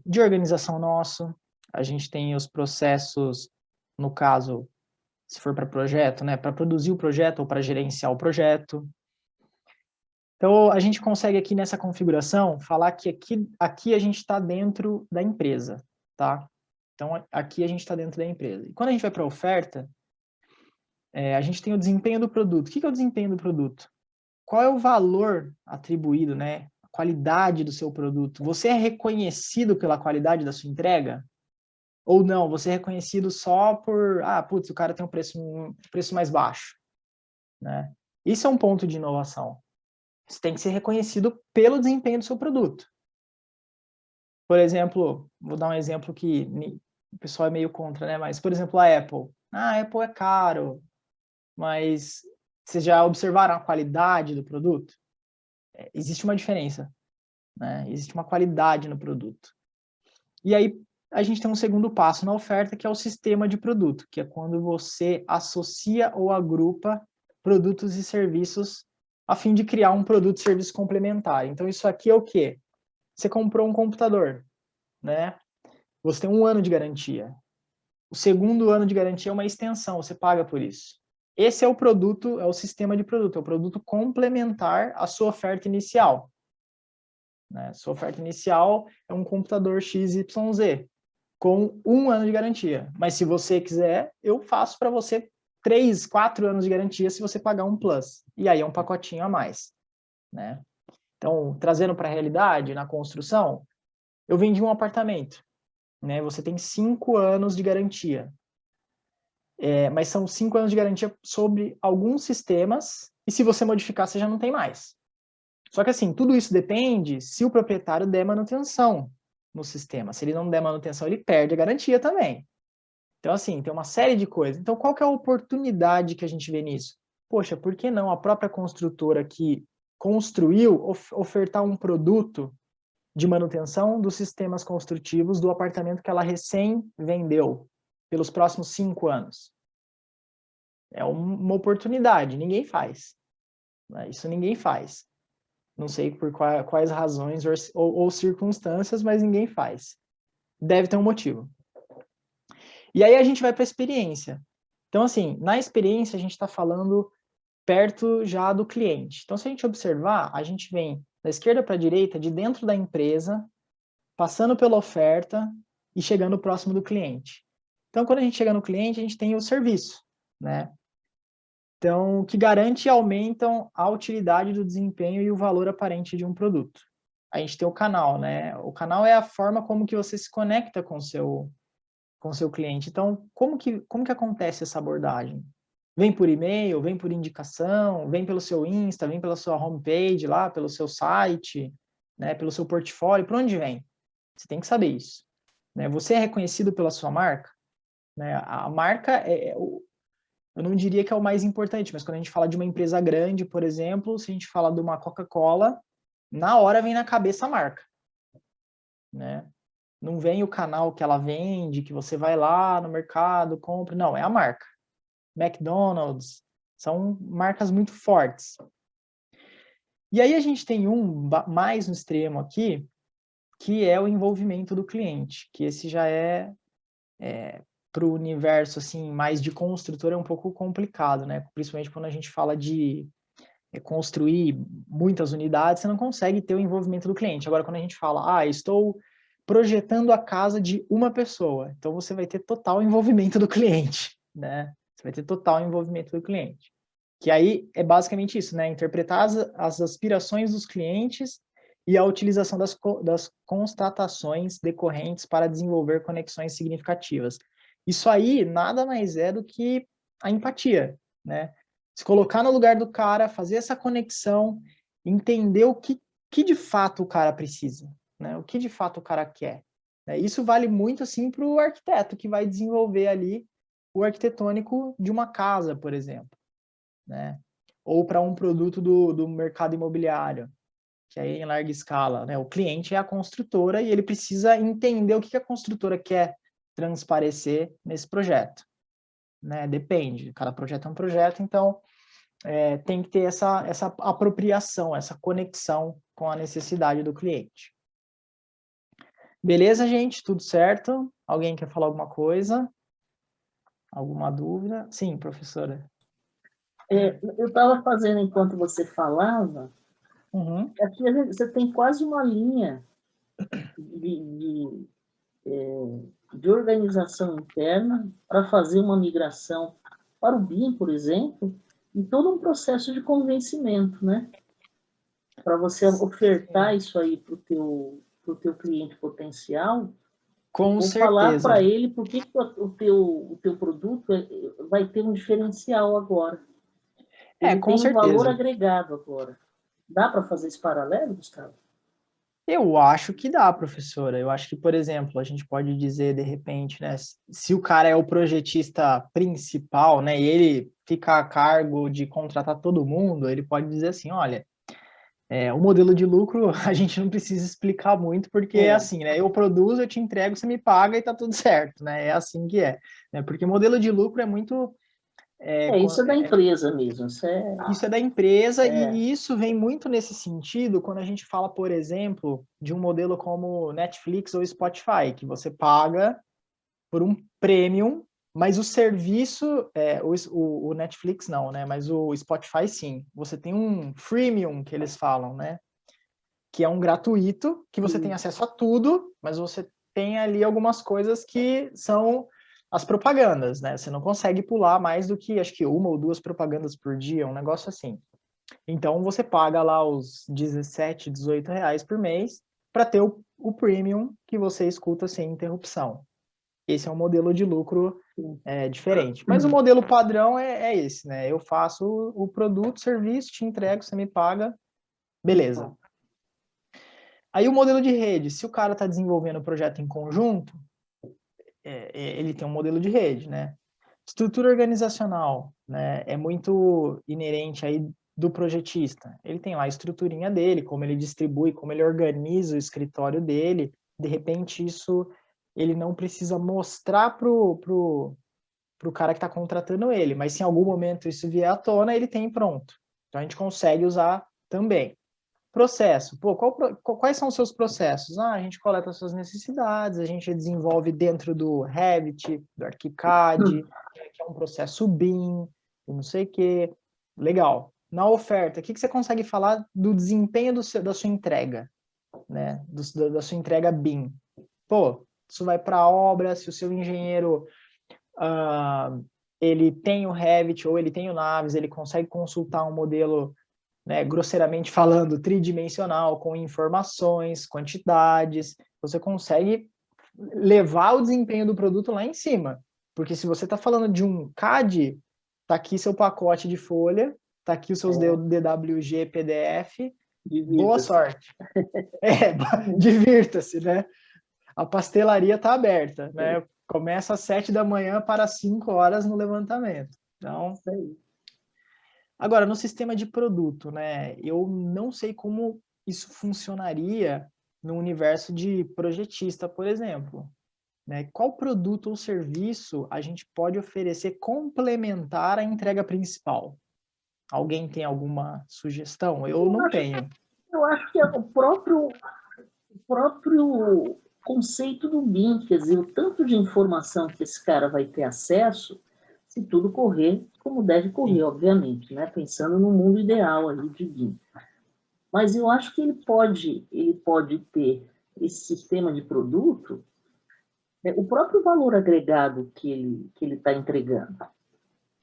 de organização nosso, a gente tem os processos, no caso, se for para projeto, né? Para produzir o projeto ou para gerenciar o projeto. Então, a gente consegue aqui nessa configuração falar que aqui a gente está dentro da empresa, tá? Então, aqui a gente está dentro da empresa. E quando a gente vai para a oferta, a gente tem o desempenho do produto. O que é o desempenho do produto? Qual é o valor atribuído, né? A qualidade do seu produto. Você é reconhecido pela qualidade da sua entrega? Ou não? Você é reconhecido só por, putz, o cara tem um preço mais baixo, né? Isso é um ponto de inovação. Você tem que ser reconhecido pelo desempenho do seu produto. Por exemplo, vou dar um exemplo que o pessoal é meio contra, né? Mas, por exemplo, a Apple. A Apple é caro, mas vocês já observaram a qualidade do produto? Existe uma diferença, né? Existe uma qualidade no produto. E aí, a gente tem um segundo passo na oferta, que é o sistema de produto, que é quando você associa ou agrupa produtos e serviços a fim de criar um produto e serviço complementar. Então, isso aqui é o quê? Você comprou um computador, né? Você tem 1 ano de garantia. O segundo ano de garantia é uma extensão, você paga por isso. Esse é o produto, é o sistema de produto, é o produto complementar à sua oferta inicial, né? Sua oferta inicial é um computador XYZ, com 1 ano de garantia. Mas se você quiser, eu faço para você 3, 4 anos de garantia se você pagar um Plus. E aí é um pacotinho a mais, né? Então, trazendo para a realidade, na construção, eu vendi um apartamento, né? Você tem 5 anos de garantia. Mas são 5 anos de garantia sobre alguns sistemas, e se você modificar, você já não tem mais. Só que assim, tudo isso depende se o proprietário der manutenção no sistema. Se ele não der manutenção, ele perde a garantia também. Então, assim, tem uma série de coisas. Então, qual que é a oportunidade que a gente vê nisso? Poxa, por que não a própria construtora que construiu ofertar um produto de manutenção dos sistemas construtivos do apartamento que ela recém vendeu pelos próximos 5 anos? É uma oportunidade, ninguém faz, né? Isso ninguém faz. Não sei por quais razões ou circunstâncias, mas ninguém faz. Deve ter um motivo. E aí a gente vai para a experiência. Então, assim, na experiência a gente está falando perto já do cliente. Então, se a gente observar, a gente vem da esquerda para a direita, de dentro da empresa, passando pela oferta e chegando próximo do cliente. Então, quando a gente chega no cliente, a gente tem o serviço, né? Então, que garante e aumentam a utilidade do desempenho e o valor aparente de um produto. A gente tem o canal, né? O canal é a forma como que você se conecta com o seu cliente. Então, como que acontece essa abordagem? Vem por e-mail, vem por indicação, vem pelo seu Insta, vem pela sua homepage lá, pelo seu site, né, pelo seu portfólio, por onde vem? Você tem que saber isso, né? Você é reconhecido pela sua marca, né? A marca eu não diria que é o mais importante, mas quando a gente fala de uma empresa grande, por exemplo, se a gente fala de uma Coca-Cola, na hora vem na cabeça a marca, né? Não vem o canal que ela vende, que você vai lá no mercado, compra, não, é a marca. McDonald's, são marcas muito fortes. E aí a gente tem mais no extremo aqui, que é o envolvimento do cliente, que esse já para o universo assim, mais de construtor é um pouco complicado, né? Principalmente quando a gente fala de construir muitas unidades, você não consegue ter o envolvimento do cliente. Agora, quando a gente fala, estou projetando a casa de uma pessoa, então você vai ter total envolvimento do cliente, né? Você vai ter total envolvimento do cliente. Que aí é basicamente isso, né? Interpretar as aspirações dos clientes e a utilização das constatações decorrentes para desenvolver conexões significativas. Isso aí nada mais é do que a empatia, né? Se colocar no lugar do cara, fazer essa conexão, entender o que de fato o cara precisa, né? O que de fato o cara quer. Isso vale muito assim para o arquiteto que vai desenvolver ali o arquitetônico de uma casa, por exemplo, né? Ou para um produto do mercado imobiliário, que aí em larga escala, né? O cliente é a construtora e ele precisa entender o que a construtora quer transparecer nesse projeto, né? Depende, cada projeto é um projeto, então tem que ter essa apropriação, essa conexão com a necessidade do cliente. Beleza, gente? Tudo certo? Alguém quer falar alguma coisa? Alguma dúvida? Sim, professora. Eu estava fazendo enquanto você falava, aqui você tem quase uma linha de organização interna para fazer uma migração para o BIM, por exemplo, e todo um processo de convencimento, né? Para você ofertar isso aí para o teu cliente potencial, com ou certeza. falar para ele por que o teu produto vai ter um diferencial agora. Ele com tem certeza. Um valor agregado agora. Dá para fazer esse paralelo, Gustavo? Eu acho que dá, professora. Eu acho que, por exemplo, a gente pode dizer, de repente, né, se o cara é o projetista principal, né, e ele fica a cargo de contratar todo mundo, ele pode dizer assim, olha, o modelo de lucro a gente não precisa explicar muito, porque é assim, né, eu produzo, eu te entrego, você me paga e tá tudo certo, né, é assim que é, né, porque modelo de lucro é muito... Isso é da empresa mesmo. Isso é da empresa e isso vem muito nesse sentido quando a gente fala, por exemplo, de um modelo como Netflix ou Spotify, que você paga por um premium, mas o serviço, o Netflix não, né? Mas o Spotify sim. Você tem um freemium, que eles falam, né? Que é um gratuito, que você tem acesso a tudo, mas você tem ali algumas coisas que são as propagandas, né? Você não consegue pular mais do que, acho que 1 ou 2 propagandas por dia, um negócio assim. Então, você paga lá os 17, 18 reais por mês para ter o premium que você escuta sem interrupção. Esse é um modelo de lucro diferente. Mas o modelo padrão é esse, né? Eu faço o produto, serviço, te entrego, você me paga, beleza. Aí o modelo de rede, se o cara está desenvolvendo o projeto em conjunto, ele tem um modelo de rede, né? Estrutura organizacional, né? É muito inerente aí do projetista. Ele tem lá a estruturinha dele, como ele distribui, como ele organiza o escritório dele. De repente, isso ele não precisa mostrar pro cara que está contratando ele, mas se em algum momento isso vier à tona, ele tem pronto. Então, a gente consegue usar também. Processo. Pô, quais são os seus processos? A gente coleta as suas necessidades, a gente desenvolve dentro do Revit, do ArchiCAD, que é um processo BIM, e não sei o quê. Legal. Na oferta, o que você consegue falar do desempenho da sua entrega, né? Da sua entrega BIM? Pô, isso vai para a obra, se o seu engenheiro ele tem o Revit ou ele tem o Navis, ele consegue consultar um modelo, né, grosseiramente falando, tridimensional, com informações, quantidades, você consegue levar o desempenho do produto lá em cima. Porque se você está falando de um CAD, tá aqui seu pacote de folha, tá aqui os seus DWG, PDF, boa sorte. Divirta-se, né? A pastelaria está aberta, né? Começa às 7 da manhã para 5 horas no levantamento. Então, agora, no sistema de produto, né? Eu não sei como isso funcionaria no universo de projetista, por exemplo. Né? Qual produto ou serviço a gente pode oferecer complementar à entrega principal? Alguém tem alguma sugestão? Eu não tenho. Eu acho que é o próprio conceito do BIM, quer dizer, o tanto de informação que esse cara vai ter acesso, se tudo correr como deve correr, sim, obviamente, né? Pensando no mundo ideal ali de BIM. Mas eu acho que ele pode ter esse sistema de produto, o próprio valor agregado que ele está entregando,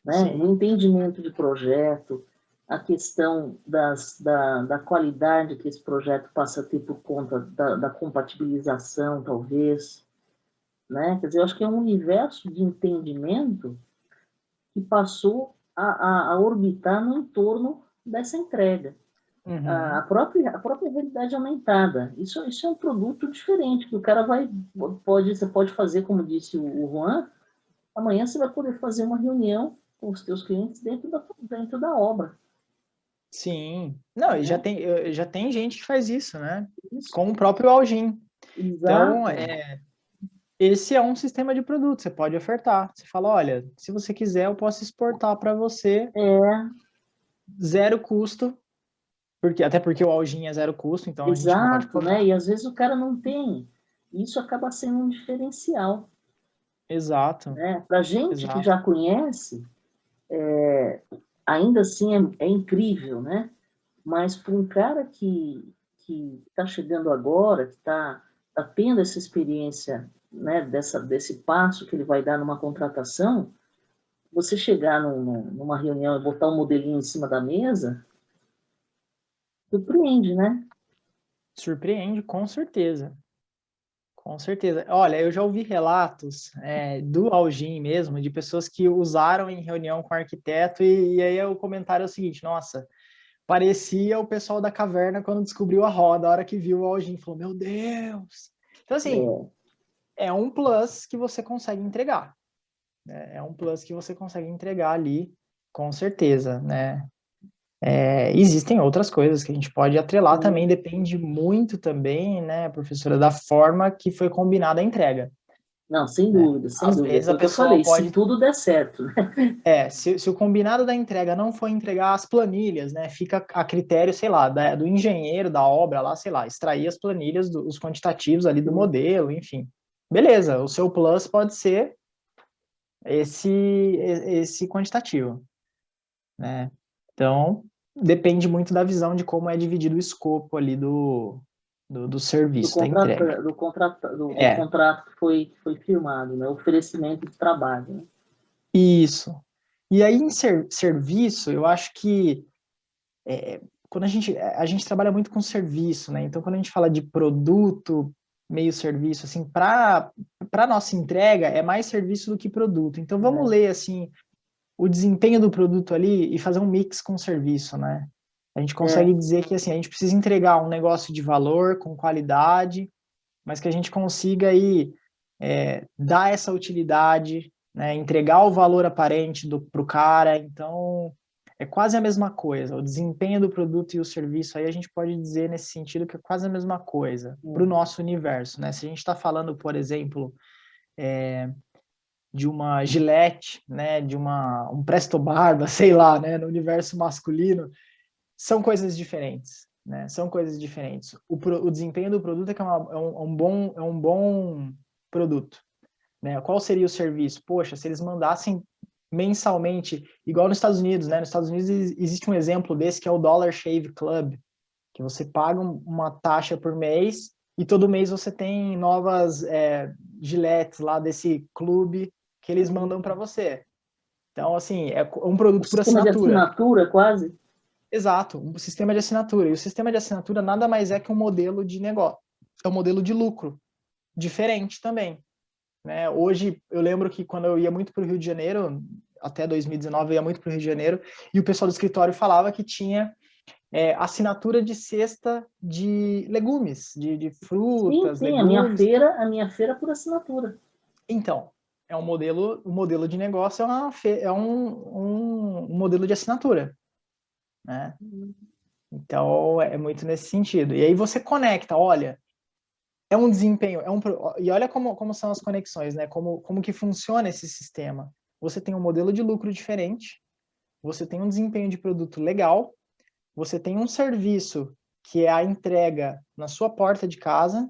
né? O entendimento de projeto, a questão da qualidade que esse projeto passa a ter por conta da compatibilização, talvez, né? Quer dizer, eu acho que é um universo de entendimento que passou a orbitar no entorno dessa entrega. Uhum. A própria realidade aumentada. Isso é um produto diferente, que o cara você pode fazer, como disse o Juan, amanhã você vai poder fazer uma reunião com os teus clientes dentro da obra. Sim. Não, e já tem gente que faz isso, né? Isso. Com o próprio Algin. Então, esse é um sistema de produto, você pode ofertar. Você fala, olha, se você quiser, eu posso exportar para você zero custo, até porque o Algin é zero custo, então a gente não pode cobrar. Né? E às vezes o cara não tem. Isso acaba sendo um diferencial. Exato. Né? Para gente que já conhece, ainda assim é incrível, né? Mas para um cara que está chegando agora, que está tendo essa experiência, né, desse passo que ele vai dar numa contratação, você chegar numa reunião e botar um modelinho em cima da mesa, surpreende, né? Surpreende, com certeza. Com certeza. Olha, eu já ouvi relatos do Algin mesmo, de pessoas que usaram em reunião com o arquiteto, e aí o comentário é o seguinte, nossa, parecia o pessoal da caverna quando descobriu a roda, a hora que viu o Algin, falou, meu Deus! Então, assim, é um plus que você consegue entregar. Né? É um plus que você consegue entregar ali, com certeza, né? Existem outras coisas que a gente pode atrelar também, depende muito também, né, professora, da forma que foi combinada a entrega. Não, sem dúvida, sem dúvida. Vezes a pessoa pode... se tudo der certo. Se o combinado da entrega não for entregar as planilhas, né, fica a critério, sei lá, do engenheiro da obra lá, sei lá, extrair as planilhas, os quantitativos ali do modelo, enfim. Beleza, o seu plus pode ser esse quantitativo, né? Então, depende muito da visão de como é dividido o escopo ali do serviço, da entrega. Do contrato que foi firmado, né? Oferecimento de trabalho. Né? Isso. E aí, em serviço, eu acho que quando a gente trabalha muito com serviço, né? Então, quando a gente fala de produto, meio serviço, assim, para nossa entrega, é mais serviço do que produto. Então, vamos ler, assim, o desempenho do produto ali e fazer um mix com o serviço, né? A gente consegue dizer que, assim, a gente precisa entregar um negócio de valor, com qualidade, mas que a gente consiga aí dar essa utilidade, né? Entregar o valor aparente para o cara. Então, é quase a mesma coisa. O desempenho do produto e o serviço aí a gente pode dizer nesse sentido que é quase a mesma coisa para o nosso universo, né? Se a gente está falando, por exemplo, de uma Gillette, né, de um Presto Barba, sei lá, né, no universo masculino, são coisas diferentes, né? São coisas diferentes. O desempenho do produto é que é um bom produto, né? Qual seria o serviço? Poxa, se eles mandassem mensalmente, igual nos Estados Unidos, né? Nos Estados Unidos existe um exemplo desse que é o Dollar Shave Club, que você paga uma taxa por mês e todo mês você tem novas giletes lá desse clube que eles mandam para você. Então, assim, é um produto por Sistema de assinatura. assinatura, quase. Exato, um sistema de assinatura. E o sistema de assinatura nada mais é que um modelo de negócio. É um modelo de lucro, diferente também, né? Hoje, eu lembro que quando eu ia muito para o Rio de Janeiro, até 2019 eu ia muito para o Rio de Janeiro, e o pessoal do escritório falava que tinha assinatura de cesta de legumes, de Sim, frutas, sim, legumes. a minha feira é por assinatura. Então, o modelo de negócio um modelo de assinatura, né? Então, é muito nesse sentido. E aí você conecta, olha, é um desempenho, e olha como são as conexões, né? Como que funciona esse sistema. Você tem um modelo de lucro diferente, você tem um desempenho de produto legal, você tem um serviço que é a entrega na sua porta de casa,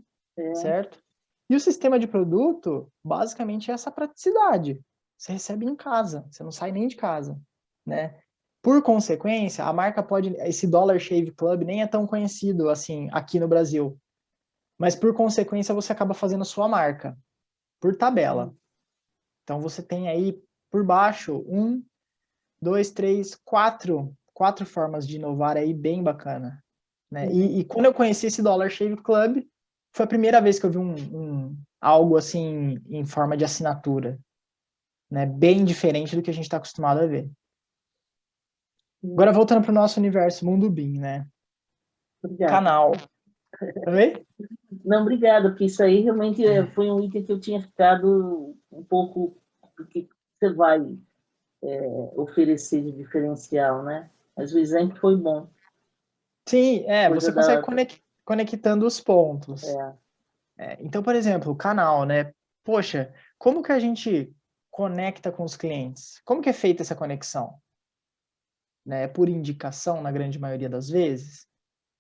certo? E o sistema de produto, basicamente, é essa praticidade. Você recebe em casa, você não sai nem de casa, né? Por consequência, a marca esse Dollar Shave Club nem é tão conhecido assim aqui no Brasil, mas por consequência você acaba fazendo a sua marca por tabela. Então você tem aí por baixo quatro formas de inovar aí bem bacana, né? E quando eu conheci esse Dollar Shave Club, foi a primeira vez que eu vi algo assim em forma de assinatura, né? Bem diferente do que a gente está acostumado a ver. Agora voltando para o nosso universo Mundo BIM, né? Obrigada. Canal. Oi? Não, obrigada, porque isso aí realmente foi um item que eu tinha ficado um pouco do que você vai oferecer de diferencial, né? Mas o exemplo foi bom. Sim, Coisa você consegue da... conectando os pontos. Então, por exemplo, o canal, né? Poxa, como que a gente conecta com os clientes? Como que é feita essa conexão? Né? É por indicação, na grande maioria das vezes?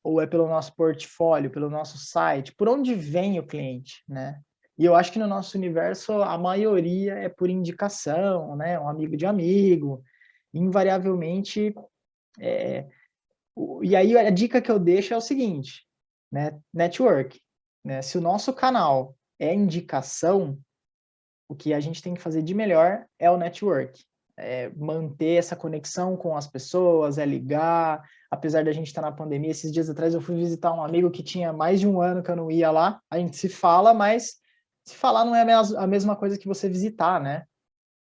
Ou é pelo nosso portfólio, pelo nosso site? Por onde vem o cliente, né? E eu acho que no nosso universo a maioria é por indicação, né? Um amigo de amigo. Invariavelmente, e aí a dica que eu deixo é o seguinte, né? Network, né? Se o nosso canal é indicação, o que a gente tem que fazer de melhor é o network. É manter essa conexão com as pessoas, é ligar. Apesar da gente estar na pandemia, esses dias atrás eu fui visitar um amigo que tinha mais de um ano que eu não ia lá. A gente se fala, mas se falar não é a mesma coisa que você visitar, né?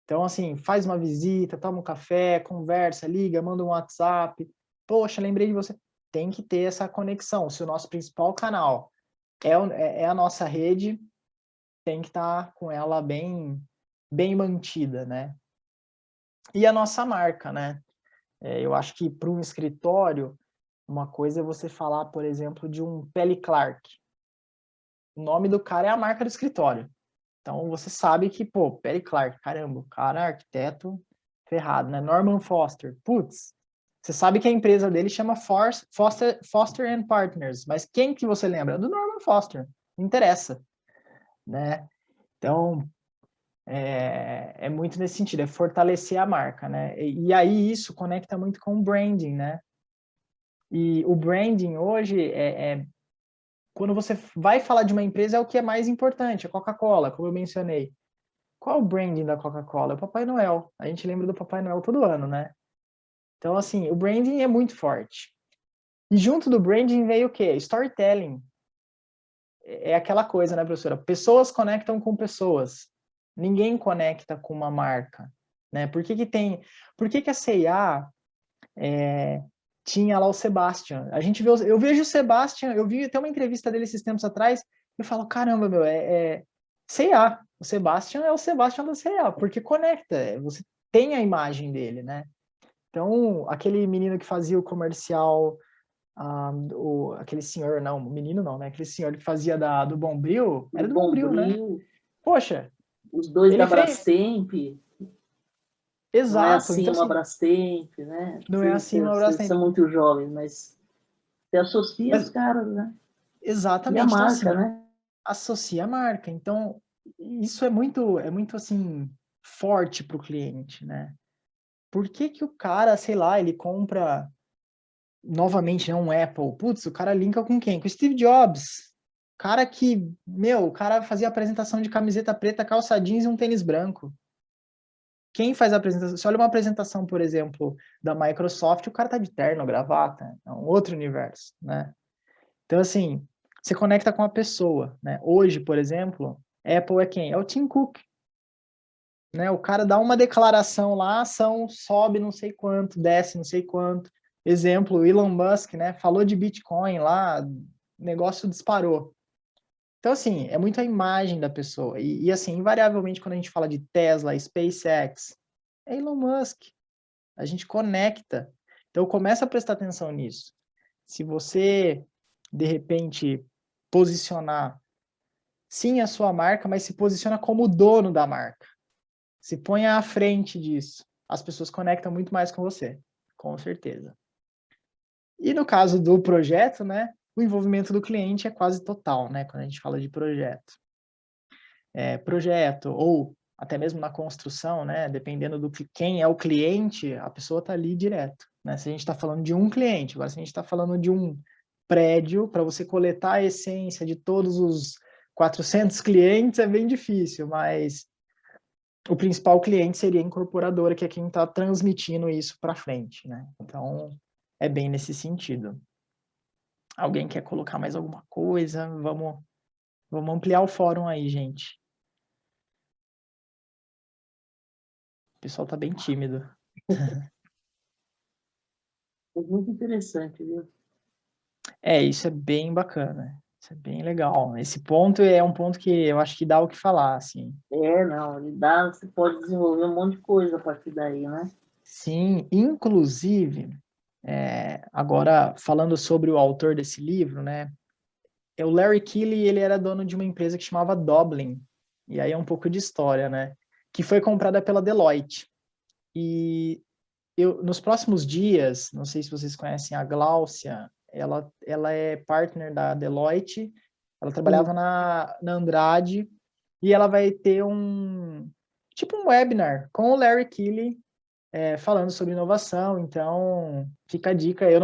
Então, assim, faz uma visita, toma um café, conversa, liga, manda um WhatsApp. Poxa, lembrei de você. Tem que ter essa conexão. Se o nosso principal canal é a nossa rede, tem que estar com ela bem mantida, né? E a nossa marca, né? Eu acho que para um escritório, uma coisa é você falar, por exemplo, de um Pelly Clark. O nome do cara é a marca do escritório. Então você sabe que, pô, Pelly Clark, caramba, o cara é arquiteto ferrado, né? Norman Foster, putz, você sabe que a empresa dele chama Foster and Partners, mas quem que você lembra? Do Norman Foster, não interessa, né? Então, é muito nesse sentido, é fortalecer a marca, né? E aí isso conecta muito com o branding, né? E o branding hoje quando você vai falar de uma empresa é o que é mais importante, a Coca-Cola, como eu mencionei. Qual é o branding da Coca-Cola? É o Papai Noel. A gente lembra do Papai Noel todo ano, né? Então, assim, o branding é muito forte. E junto do branding veio o quê? Storytelling. É aquela coisa, né, professora? Pessoas conectam com pessoas. Ninguém conecta com uma marca, né? Por que que a C&A tinha lá o Sebastian? Eu vejo o Sebastian, eu vi até uma entrevista dele esses tempos atrás, e eu falo, caramba, meu, C&A. O Sebastian é o Sebastian da C&A, porque conecta, você tem a imagem dele, né? Então, aquele menino que fazia o comercial, aquele senhor, não, menino não, né? Aquele senhor que fazia do Bombril, era O do Bombril, né? Bombril, Poxa, os dois ele da fez. Brastemp, não é Exato, assim então uma assim, Brastemp, né? não é assim uma Vocês Brastemp. são muito jovens, mas Você associa os caras, né? E a Exatamente. Então, marca, assim, né? associa a marca. Então, isso é muito assim, forte para o cliente, né? Por que que o cara, sei lá, ele compra novamente, né, um Apple? Putz, o cara linka com quem? Com o Steve Jobs. Cara que, o cara fazia apresentação de camiseta preta, calça jeans e um tênis branco. Quem faz a apresentação? Você olha uma apresentação, por exemplo, da Microsoft, o cara tá de terno, gravata, é um outro universo, né? Então, assim, você conecta com a pessoa, né? Hoje, por exemplo, Apple é quem? É o Tim Cook, né? O cara dá uma declaração lá, a ação sobe não sei quanto, desce não sei quanto. Exemplo, o Elon Musk, né? Falou de Bitcoin lá, o negócio disparou. Então, assim, é muito a imagem da pessoa. E assim, invariavelmente, quando a gente fala de Tesla, SpaceX, é Elon Musk. A gente conecta. Então, começa a prestar atenção nisso. Se você, de repente, posicionar, sim, a sua marca, mas se posiciona como dono da marca. Se põe à frente disso. As pessoas conectam muito mais com você, com certeza. E no caso do projeto, né, o envolvimento do cliente é quase total, né, quando a gente fala de projeto. Projeto, ou até mesmo na construção, né, dependendo do que quem é o cliente, a pessoa está ali direto. Né? Se a gente está falando de um cliente, agora se a gente está falando de um prédio, para você coletar a essência de todos os 400 clientes é bem difícil, mas o principal cliente seria a incorporadora, que é quem está transmitindo isso para frente, né? Então, é bem nesse sentido. Alguém quer colocar mais alguma coisa? Vamos ampliar o fórum aí, gente. O pessoal está bem tímido. É muito interessante, viu? Isso é bem bacana. Isso é bem legal. Esse ponto é um ponto que eu acho que dá o que falar, assim. Não, ele dá, você pode desenvolver um monte de coisa a partir daí, né? Sim, inclusive, agora falando sobre o autor desse livro, né? O Larry Keeley, ele era dono de uma empresa que chamava Doblin. E aí é um pouco de história, né? Que foi comprada pela Deloitte. E nos próximos dias, não sei se vocês conhecem a Gláucia, ela é partner da Deloitte, ela trabalhava Sim. na Andrade, e ela vai ter tipo um webinar com o Larry Keeley, falando sobre inovação. Então fica a dica. Eu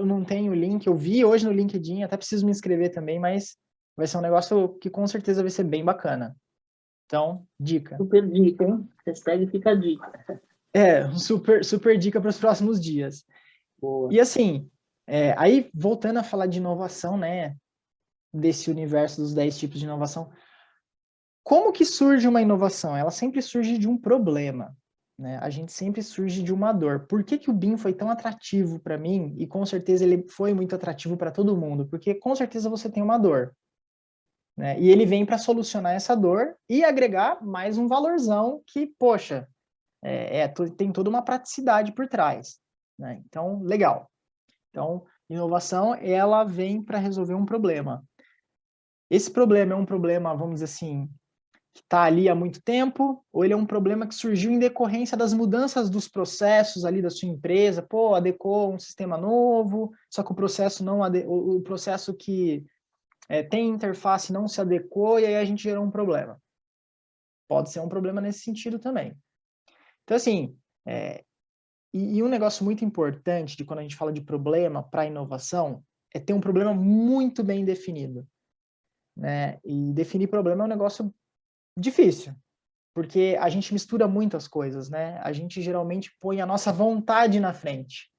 não tenho o link, eu vi hoje no LinkedIn, até preciso me inscrever também, mas vai ser um negócio que com certeza vai ser bem bacana. Então, dica. Super dica, hein? Hashtag fica a dica. Super, super dica para os próximos dias. Boa. E assim, aí voltando a falar de inovação, né, desse universo dos 10 tipos de inovação, como que surge uma inovação? Ela sempre surge de um problema, né? A gente sempre surge de uma dor. Por que que o BIM foi tão atrativo para mim? E com certeza ele foi muito atrativo para todo mundo, porque com certeza você tem uma dor, né? E ele vem para solucionar essa dor e agregar mais um valorzão que, poxa, tem toda uma praticidade por trás, né? Então, legal. Então, inovação, ela vem para resolver um problema. Esse problema é um problema, vamos dizer assim, que está ali há muito tempo, ou ele é um problema que surgiu em decorrência das mudanças dos processos ali da sua empresa? Pô, adequou um sistema novo, só que o processo não o processo que tem interface não se adequou e aí a gente gerou um problema. Pode ser um problema nesse sentido também. Então, assim, e um negócio muito importante de quando a gente fala de problema para inovação é ter um problema muito bem definido, né? E definir problema é um negócio difícil, porque a gente mistura muitas coisas, né? A gente geralmente põe a nossa vontade na frente.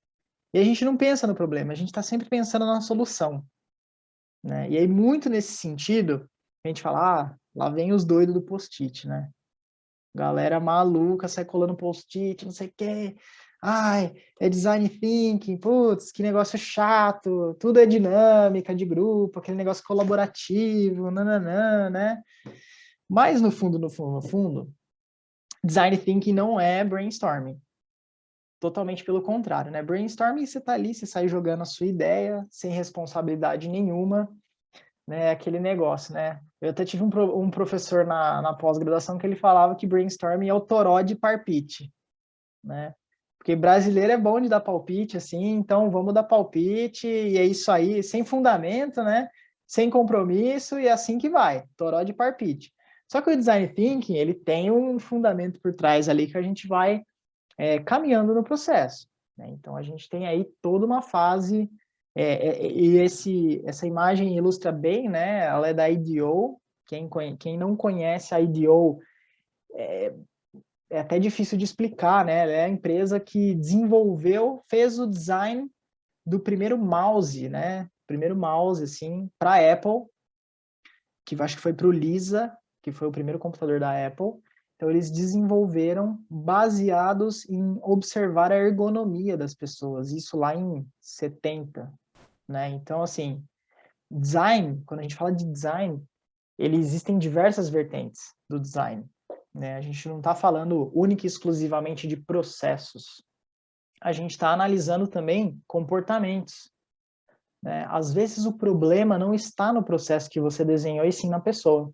E a gente não pensa no problema, a gente está sempre pensando na solução, né? E aí, muito nesse sentido, a gente fala, lá vem os doidos do post-it, né? Galera maluca, sai colando post-it, não sei o quê. Ai, é design thinking, putz, que negócio chato, tudo é dinâmica de grupo, aquele negócio colaborativo, nananã, né? Mas no fundo, design thinking não é brainstorming. Totalmente pelo contrário, né? Brainstorming, você tá ali, você sai jogando a sua ideia, sem responsabilidade nenhuma, né? Aquele negócio, né? Eu até tive um professor na pós-graduação que ele falava que brainstorming é o toró de parpite, né? Porque brasileiro é bom de dar palpite, assim, então vamos dar palpite, e é isso aí, sem fundamento, né? Sem compromisso, e é assim que vai, toró de palpite. Só que o Design Thinking, ele tem um fundamento por trás ali que a gente vai caminhando no processo, né? Então, a gente tem aí toda uma fase, e essa imagem ilustra bem, né? Ela é da IDEO, quem não conhece a IDEO, é até difícil de explicar, né? Ela é a empresa que desenvolveu, fez o design do primeiro mouse, né? Primeiro mouse, assim, para a Apple, que eu acho que foi para o Lisa, que foi o primeiro computador da Apple. Então, eles desenvolveram baseados em observar a ergonomia das pessoas, isso lá em 70, né? Então, assim, design, quando a gente fala de design, existem diversas vertentes do design, né? A gente não está falando única e exclusivamente de processos. A gente está analisando também comportamentos, né? Às vezes o problema não está no processo que você desenhou, e sim na pessoa,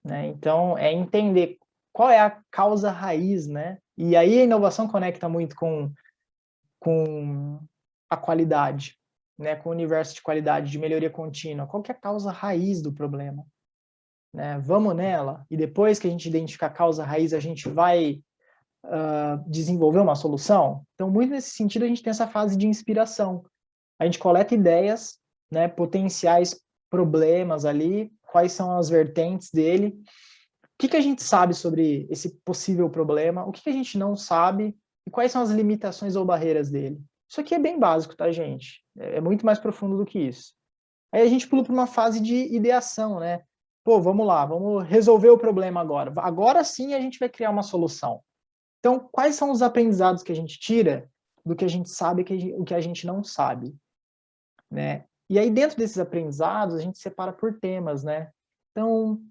né? Então, é entender qual é a causa raiz, né? E aí a inovação conecta muito com a qualidade, né? Com o universo de qualidade, de melhoria contínua. Qual que é a causa raiz do problema? Né? Vamos nela, e depois que a gente identificar a causa raiz, a gente vai desenvolver uma solução? Então, muito nesse sentido, a gente tem essa fase de inspiração. A gente coleta ideias, né, potenciais problemas ali, quais são as vertentes dele, o que a gente sabe sobre esse possível problema, o que a gente não sabe, e quais são as limitações ou barreiras dele. Isso aqui é bem básico, tá, gente? É muito mais profundo do que isso. Aí a gente pula para uma fase de ideação, né? Pô, vamos lá, vamos resolver o problema agora. Agora sim a gente vai criar uma solução. Então, quais são os aprendizados que a gente tira do que a gente sabe e o que a gente não sabe, né? E aí, dentro desses aprendizados, a gente separa por temas, né? Então,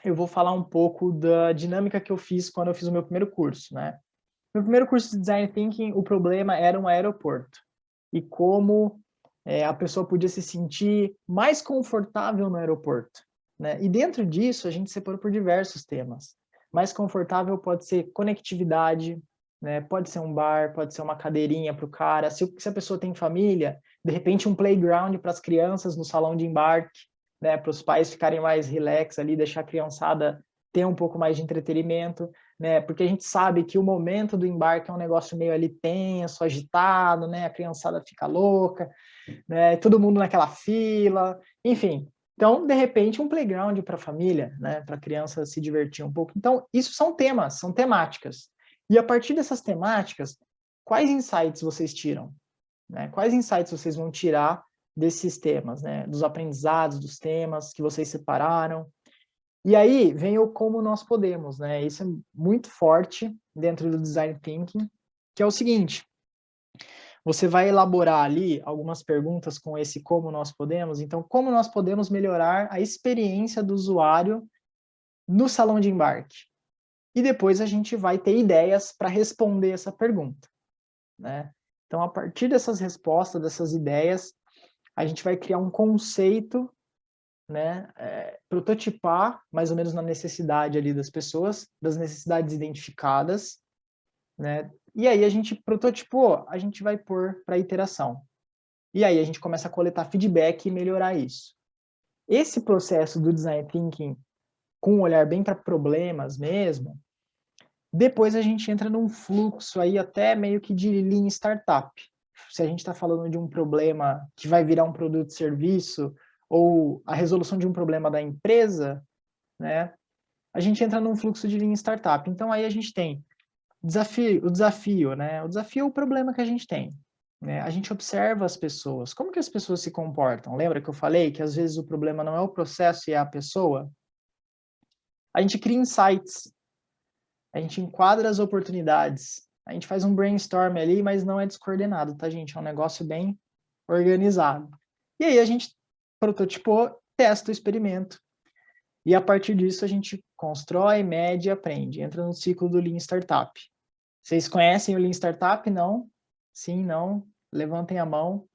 eu vou falar um pouco da dinâmica que eu fiz quando eu fiz o meu primeiro curso, né? No primeiro curso de Design Thinking, o problema era um aeroporto. E como a pessoa podia se sentir mais confortável no aeroporto, né? E dentro disso, a gente separou por diversos temas. Mais confortável pode ser conectividade, né? Pode ser um bar, pode ser uma cadeirinha para o cara. Se a pessoa tem família, de repente um playground para as crianças no salão de embarque, né? Para os pais ficarem mais relax ali, deixar a criançada ter um pouco mais de entretenimento, né? Porque a gente sabe que o momento do embarque é um negócio meio ali tenso, agitado, né? A criançada fica louca, né? Todo mundo naquela fila, enfim. Então, de repente, um playground para a família, né? Para a criança se divertir um pouco. Então, isso são temas, são temáticas. E a partir dessas temáticas, quais insights vocês tiram? Né? Quais insights vocês vão tirar desses temas, né? Dos aprendizados, dos temas que vocês separaram? E aí vem o como nós podemos, né? Isso é muito forte dentro do Design Thinking, que é o seguinte: você vai elaborar ali algumas perguntas com esse como nós podemos. Então, como nós podemos melhorar a experiência do usuário no salão de embarque? E depois a gente vai ter ideias para responder essa pergunta, né? Então, a partir dessas respostas, dessas ideias, a gente vai criar um conceito, né, prototipar mais ou menos na necessidade ali das pessoas, das necessidades identificadas, né? E aí a gente prototipou, a gente vai pôr para iteração. E aí a gente começa a coletar feedback e melhorar isso. Esse processo do design thinking, com um olhar bem para problemas mesmo, depois a gente entra num fluxo aí até meio que de Lean Startup. Se a gente está falando de um problema que vai virar um produto serviço, ou a resolução de um problema da empresa, né? A gente entra num fluxo de Lean Startup. Então aí a gente tem o desafio, né? O desafio é o problema que a gente tem, né? A gente observa as pessoas. Como que as pessoas se comportam? Lembra que eu falei que às vezes o problema não é o processo e é a pessoa? A gente cria insights. A gente enquadra as oportunidades. A gente faz um brainstorm ali, mas não é descoordenado, tá, gente? É um negócio bem organizado. E aí a gente prototipou, testa o experimento. E a partir disso a gente constrói, mede e aprende. Entra no ciclo do Lean Startup. Vocês conhecem o Lean Startup? Não? Sim, não? Levantem a mão.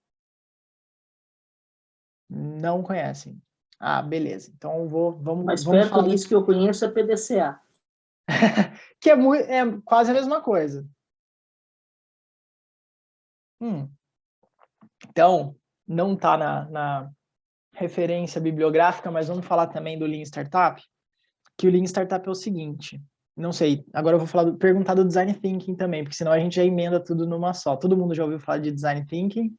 Não conhecem. Ah, beleza. Então Mais vamos perto falar disso que eu conheço é PDCA. que é quase a mesma coisa. Então, não está na referência bibliográfica, mas vamos falar também do Lean Startup, que o Lean Startup é o seguinte, não sei, agora eu vou perguntar do Design Thinking também, porque senão a gente já emenda tudo numa só. Todo mundo já ouviu falar de Design Thinking?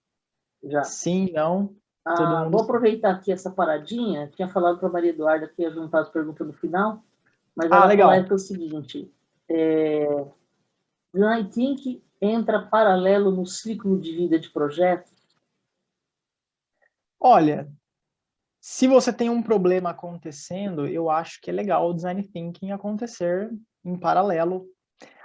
Já. Sim, não? Todo mundo... Vou aproveitar aqui essa paradinha, tinha falado para a Maria Eduarda que ia juntar as perguntas no final, mas ela legal. coloca o seguinte, Design Thinking entra paralelo no ciclo de vida de projeto? Olha, se você tem um problema acontecendo, eu acho que é legal o Design Thinking acontecer em paralelo.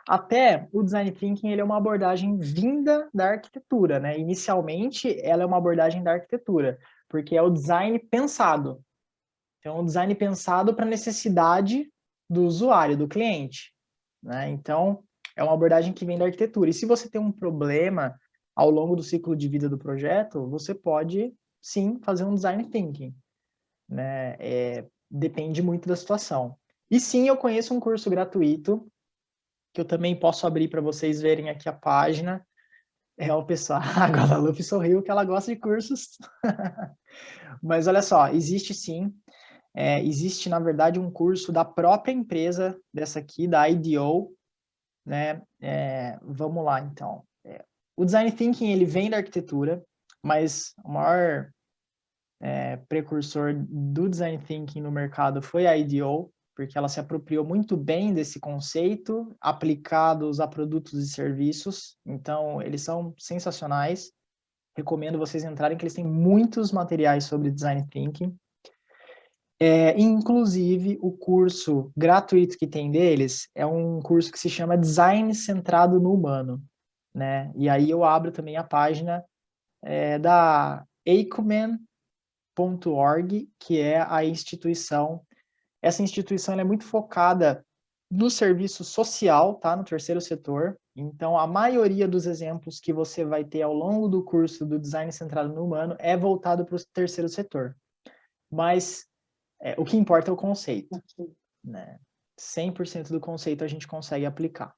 Até o Design Thinking ele é uma abordagem vinda da arquitetura, né? Inicialmente, ela é uma abordagem da arquitetura, porque é o design pensado. Então, o design pensado para a necessidade do usuário, do cliente, né? Então, é uma abordagem que vem da arquitetura. E se você tem um problema ao longo do ciclo de vida do projeto, você pode, sim, fazer um Design Thinking, né? Depende muito da situação. E sim, eu conheço um curso gratuito que eu também posso abrir para vocês verem aqui a página. O pessoal, a Guadalupe sorriu que ela gosta de cursos. Mas olha só, existe sim, existe na verdade um curso da própria empresa dessa aqui, da IDEO, né? Vamos lá então. O Design Thinking ele vem da arquitetura, mas o maior precursor do Design Thinking no mercado foi a IDEO, porque ela se apropriou muito bem desse conceito, aplicados a produtos e serviços. Então, eles são sensacionais. Recomendo vocês entrarem, que eles têm muitos materiais sobre Design Thinking. Inclusive, o curso gratuito que tem deles é um curso que se chama Design Centrado no Humano, né? E aí eu abro também a página da Eikumen.org, que é a instituição. Essa instituição ela é muito focada no serviço social, tá? No terceiro setor. Então, a maioria dos exemplos que você vai ter ao longo do curso do Design Centrado no Humano é voltado para o terceiro setor. Mas o que importa é o conceito, né? 100% do conceito a gente consegue aplicar.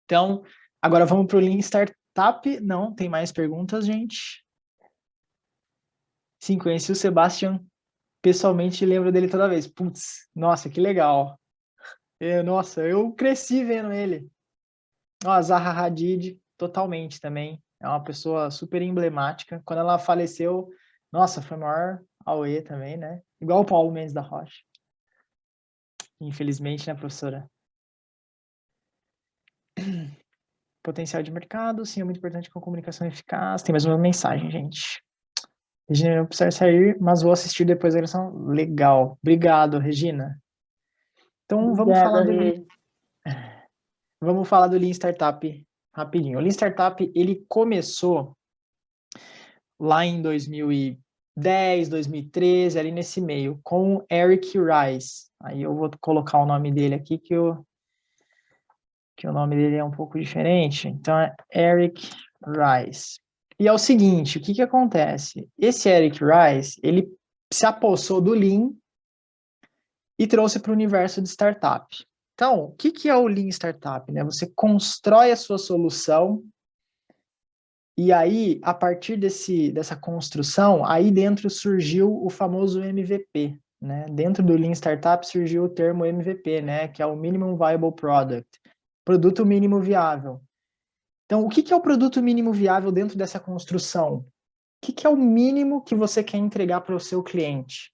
Então, agora vamos para o Lean Startup. Não, tem mais perguntas, gente? Sim, conheci o Sebastian pessoalmente, lembro dele toda vez. Putz, nossa, que legal. Nossa, eu cresci vendo ele. A Zaha Hadid, totalmente também. É uma pessoa super emblemática. Quando ela faleceu, nossa, foi o maior auê também, né? Igual o Paulo Mendes da Rocha. Infelizmente, né, professora? Potencial de mercado, sim, é muito importante com comunicação eficaz. Tem mais uma mensagem, gente. Regina, eu preciso sair, mas vou assistir depois da gravação. Legal. Obrigado, Regina. Então, Obrigada, vamos falar do Lean Startup rapidinho. O Lean Startup, ele começou lá em 2010, 2013, ali nesse meio, com o Eric Rice. Aí eu vou colocar o nome dele aqui, que o nome dele é um pouco diferente. Então, é Eric Rice. E é o seguinte, o que acontece? Esse Eric Rice, ele se apossou do Lean e trouxe para o universo de startup. Então, o que é o Lean Startup? Né? Você constrói a sua solução e aí, a partir dessa construção, aí dentro surgiu o famoso MVP. Né? Dentro do Lean Startup surgiu o termo MVP, né? Que é o Minimum Viable Product, produto mínimo viável. Então, o que é o produto mínimo viável dentro dessa construção? O que é o mínimo que você quer entregar para o seu cliente?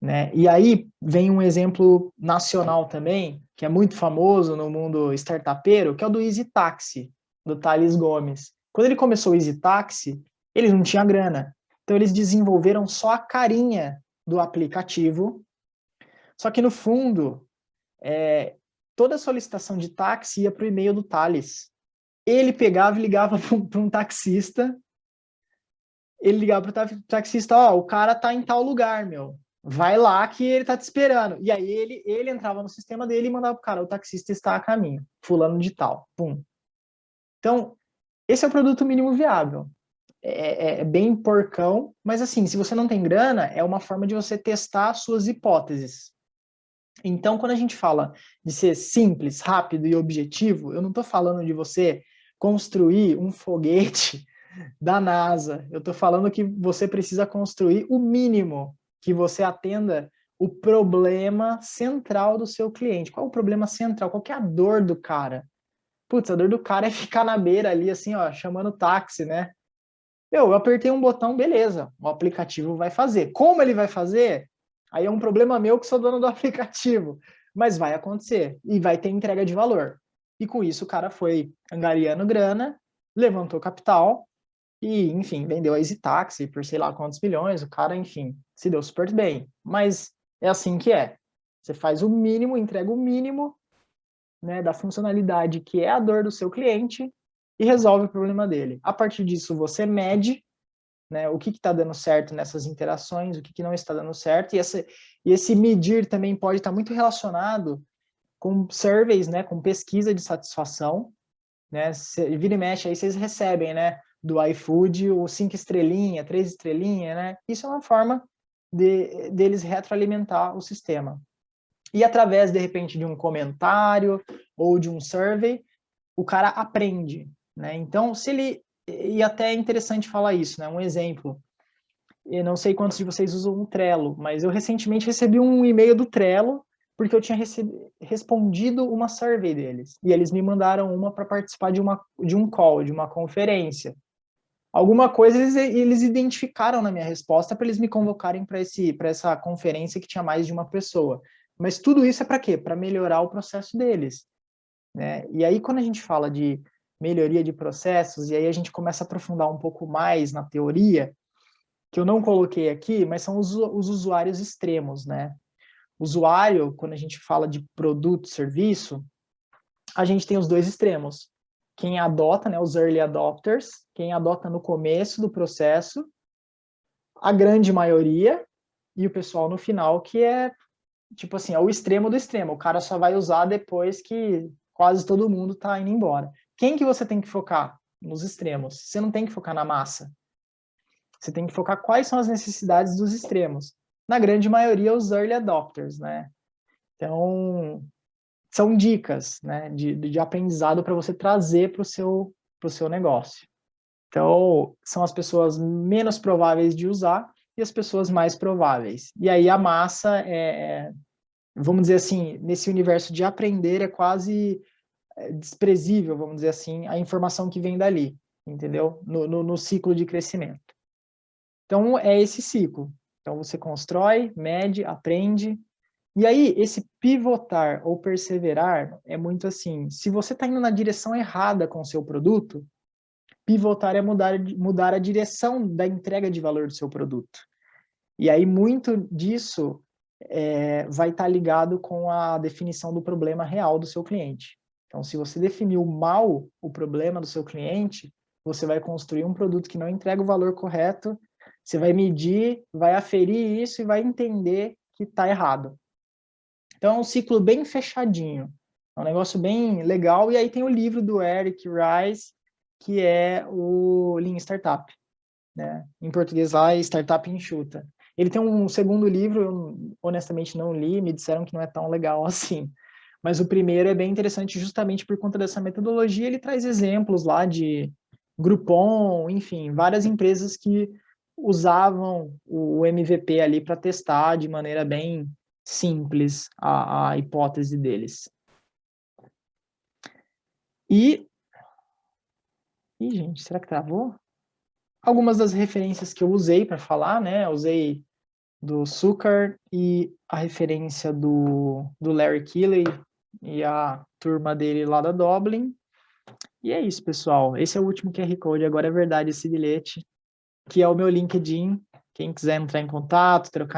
Né? E aí vem um exemplo nacional também, que é muito famoso no mundo startupeiro, que é o do Easy Taxi, do Thales Gomes. Quando ele começou o Easy Taxi, eles não tinham grana. Então eles desenvolveram só a carinha do aplicativo, só que no fundo, toda a solicitação de táxi ia para o e-mail do Thales. Ele pegava e ligava para um taxista, ele ligava para o taxista, o cara tá em tal lugar, meu. Vai lá que ele tá te esperando. E aí ele entrava no sistema dele e mandava pro cara, o taxista está a caminho, fulano de tal, pum. Então, esse é o produto mínimo viável. É bem porcão, mas assim, se você não tem grana, é uma forma de você testar suas hipóteses. Então, quando a gente fala de ser simples, rápido e objetivo, eu não estou falando de você construir um foguete da NASA. Eu estou falando que você precisa construir o mínimo que você atenda o problema central do seu cliente. Qual é o problema central? Qual que é a dor do cara? Putz, a dor do cara é ficar na beira ali, assim, ó, chamando táxi, né? Eu apertei um botão, beleza, o aplicativo vai fazer. Como ele vai fazer? Aí é um problema meu que sou dono do aplicativo. Mas vai acontecer e vai ter entrega de valor. E com isso o cara foi angariando grana, levantou capital e, enfim, vendeu a EasyTaxi por sei lá quantos milhões. O cara, enfim, se deu super bem. Mas é assim que é. Você faz o mínimo, entrega o mínimo, né, da funcionalidade que é a dor do seu cliente e resolve o problema dele. A partir disso, você mede, né, o que está dando certo nessas interações, o que não está dando certo, e esse medir também pode estar muito relacionado com surveys, né, com pesquisa de satisfação, né, vira e mexe, aí vocês recebem, né, do iFood, o 5 estrelinha, 3 estrelinha, né, isso é uma forma deles retroalimentar o sistema. E através, de repente, de um comentário ou de um survey, o cara aprende, né? Então, se ele... E até é interessante falar isso, né? Um exemplo. Eu não sei quantos de vocês usam o Trello, mas eu recentemente recebi um e-mail do Trello porque eu tinha respondido uma survey deles. E eles me mandaram uma para participar de um call, de uma conferência. Alguma coisa eles identificaram na minha resposta para eles me convocarem para essa conferência que tinha mais de uma pessoa. Mas tudo isso é para quê? Para melhorar o processo deles, né? E aí, quando a gente fala de melhoria de processos, e aí a gente começa a aprofundar um pouco mais na teoria, que eu não coloquei aqui, mas são os usuários extremos, né? Usuário, quando a gente fala de produto, serviço, a gente tem os dois extremos. Quem adota, né, os early adopters, quem adota no começo do processo, a grande maioria, e o pessoal no final, que é, tipo assim, é o extremo do extremo. O cara só vai usar depois que quase todo mundo está indo embora. Quem que você tem que focar? Nos extremos. Você não tem que focar na massa. Você tem que focar quais são as necessidades dos extremos. Na grande maioria, os early adopters, né? Então, são dicas, né, de aprendizado para você trazer para o seu negócio. Então, são as pessoas menos prováveis de usar e as pessoas mais prováveis. E aí a massa vamos dizer assim, nesse universo de aprender é quase desprezível, vamos dizer assim, a informação que vem dali, entendeu? No ciclo de crescimento. Então, é esse ciclo. Então, você constrói, mede, aprende. E aí, esse pivotar ou perseverar é muito assim, se você está indo na direção errada com o seu produto, pivotar é mudar a direção da entrega de valor do seu produto. E aí, muito disso vai estar ligado com a definição do problema real do seu cliente. Então, se você definiu mal o problema do seu cliente, você vai construir um produto que não entrega o valor correto, você vai medir, vai aferir isso e vai entender que está errado. Então, é um ciclo bem fechadinho, é um negócio bem legal. E aí tem o livro do Eric Rice, que é o Lean Startup, né? Em português lá é Startup Enxuta. Ele tem um segundo livro, eu honestamente não li, me disseram que não é tão legal assim. Mas o primeiro é bem interessante justamente por conta dessa metodologia. Ele traz exemplos lá de Groupon, enfim, várias empresas que usavam o MVP ali para testar de maneira bem simples a hipótese deles. E, gente, será que travou? Algumas das referências que eu usei para falar, né? Eu usei do Zucker e a referência do Larry Keeley e a turma dele lá da Dublin. E é isso, pessoal. Esse é o último QR Code. Agora é verdade esse bilhete, que é o meu LinkedIn. Quem quiser entrar em contato, trocar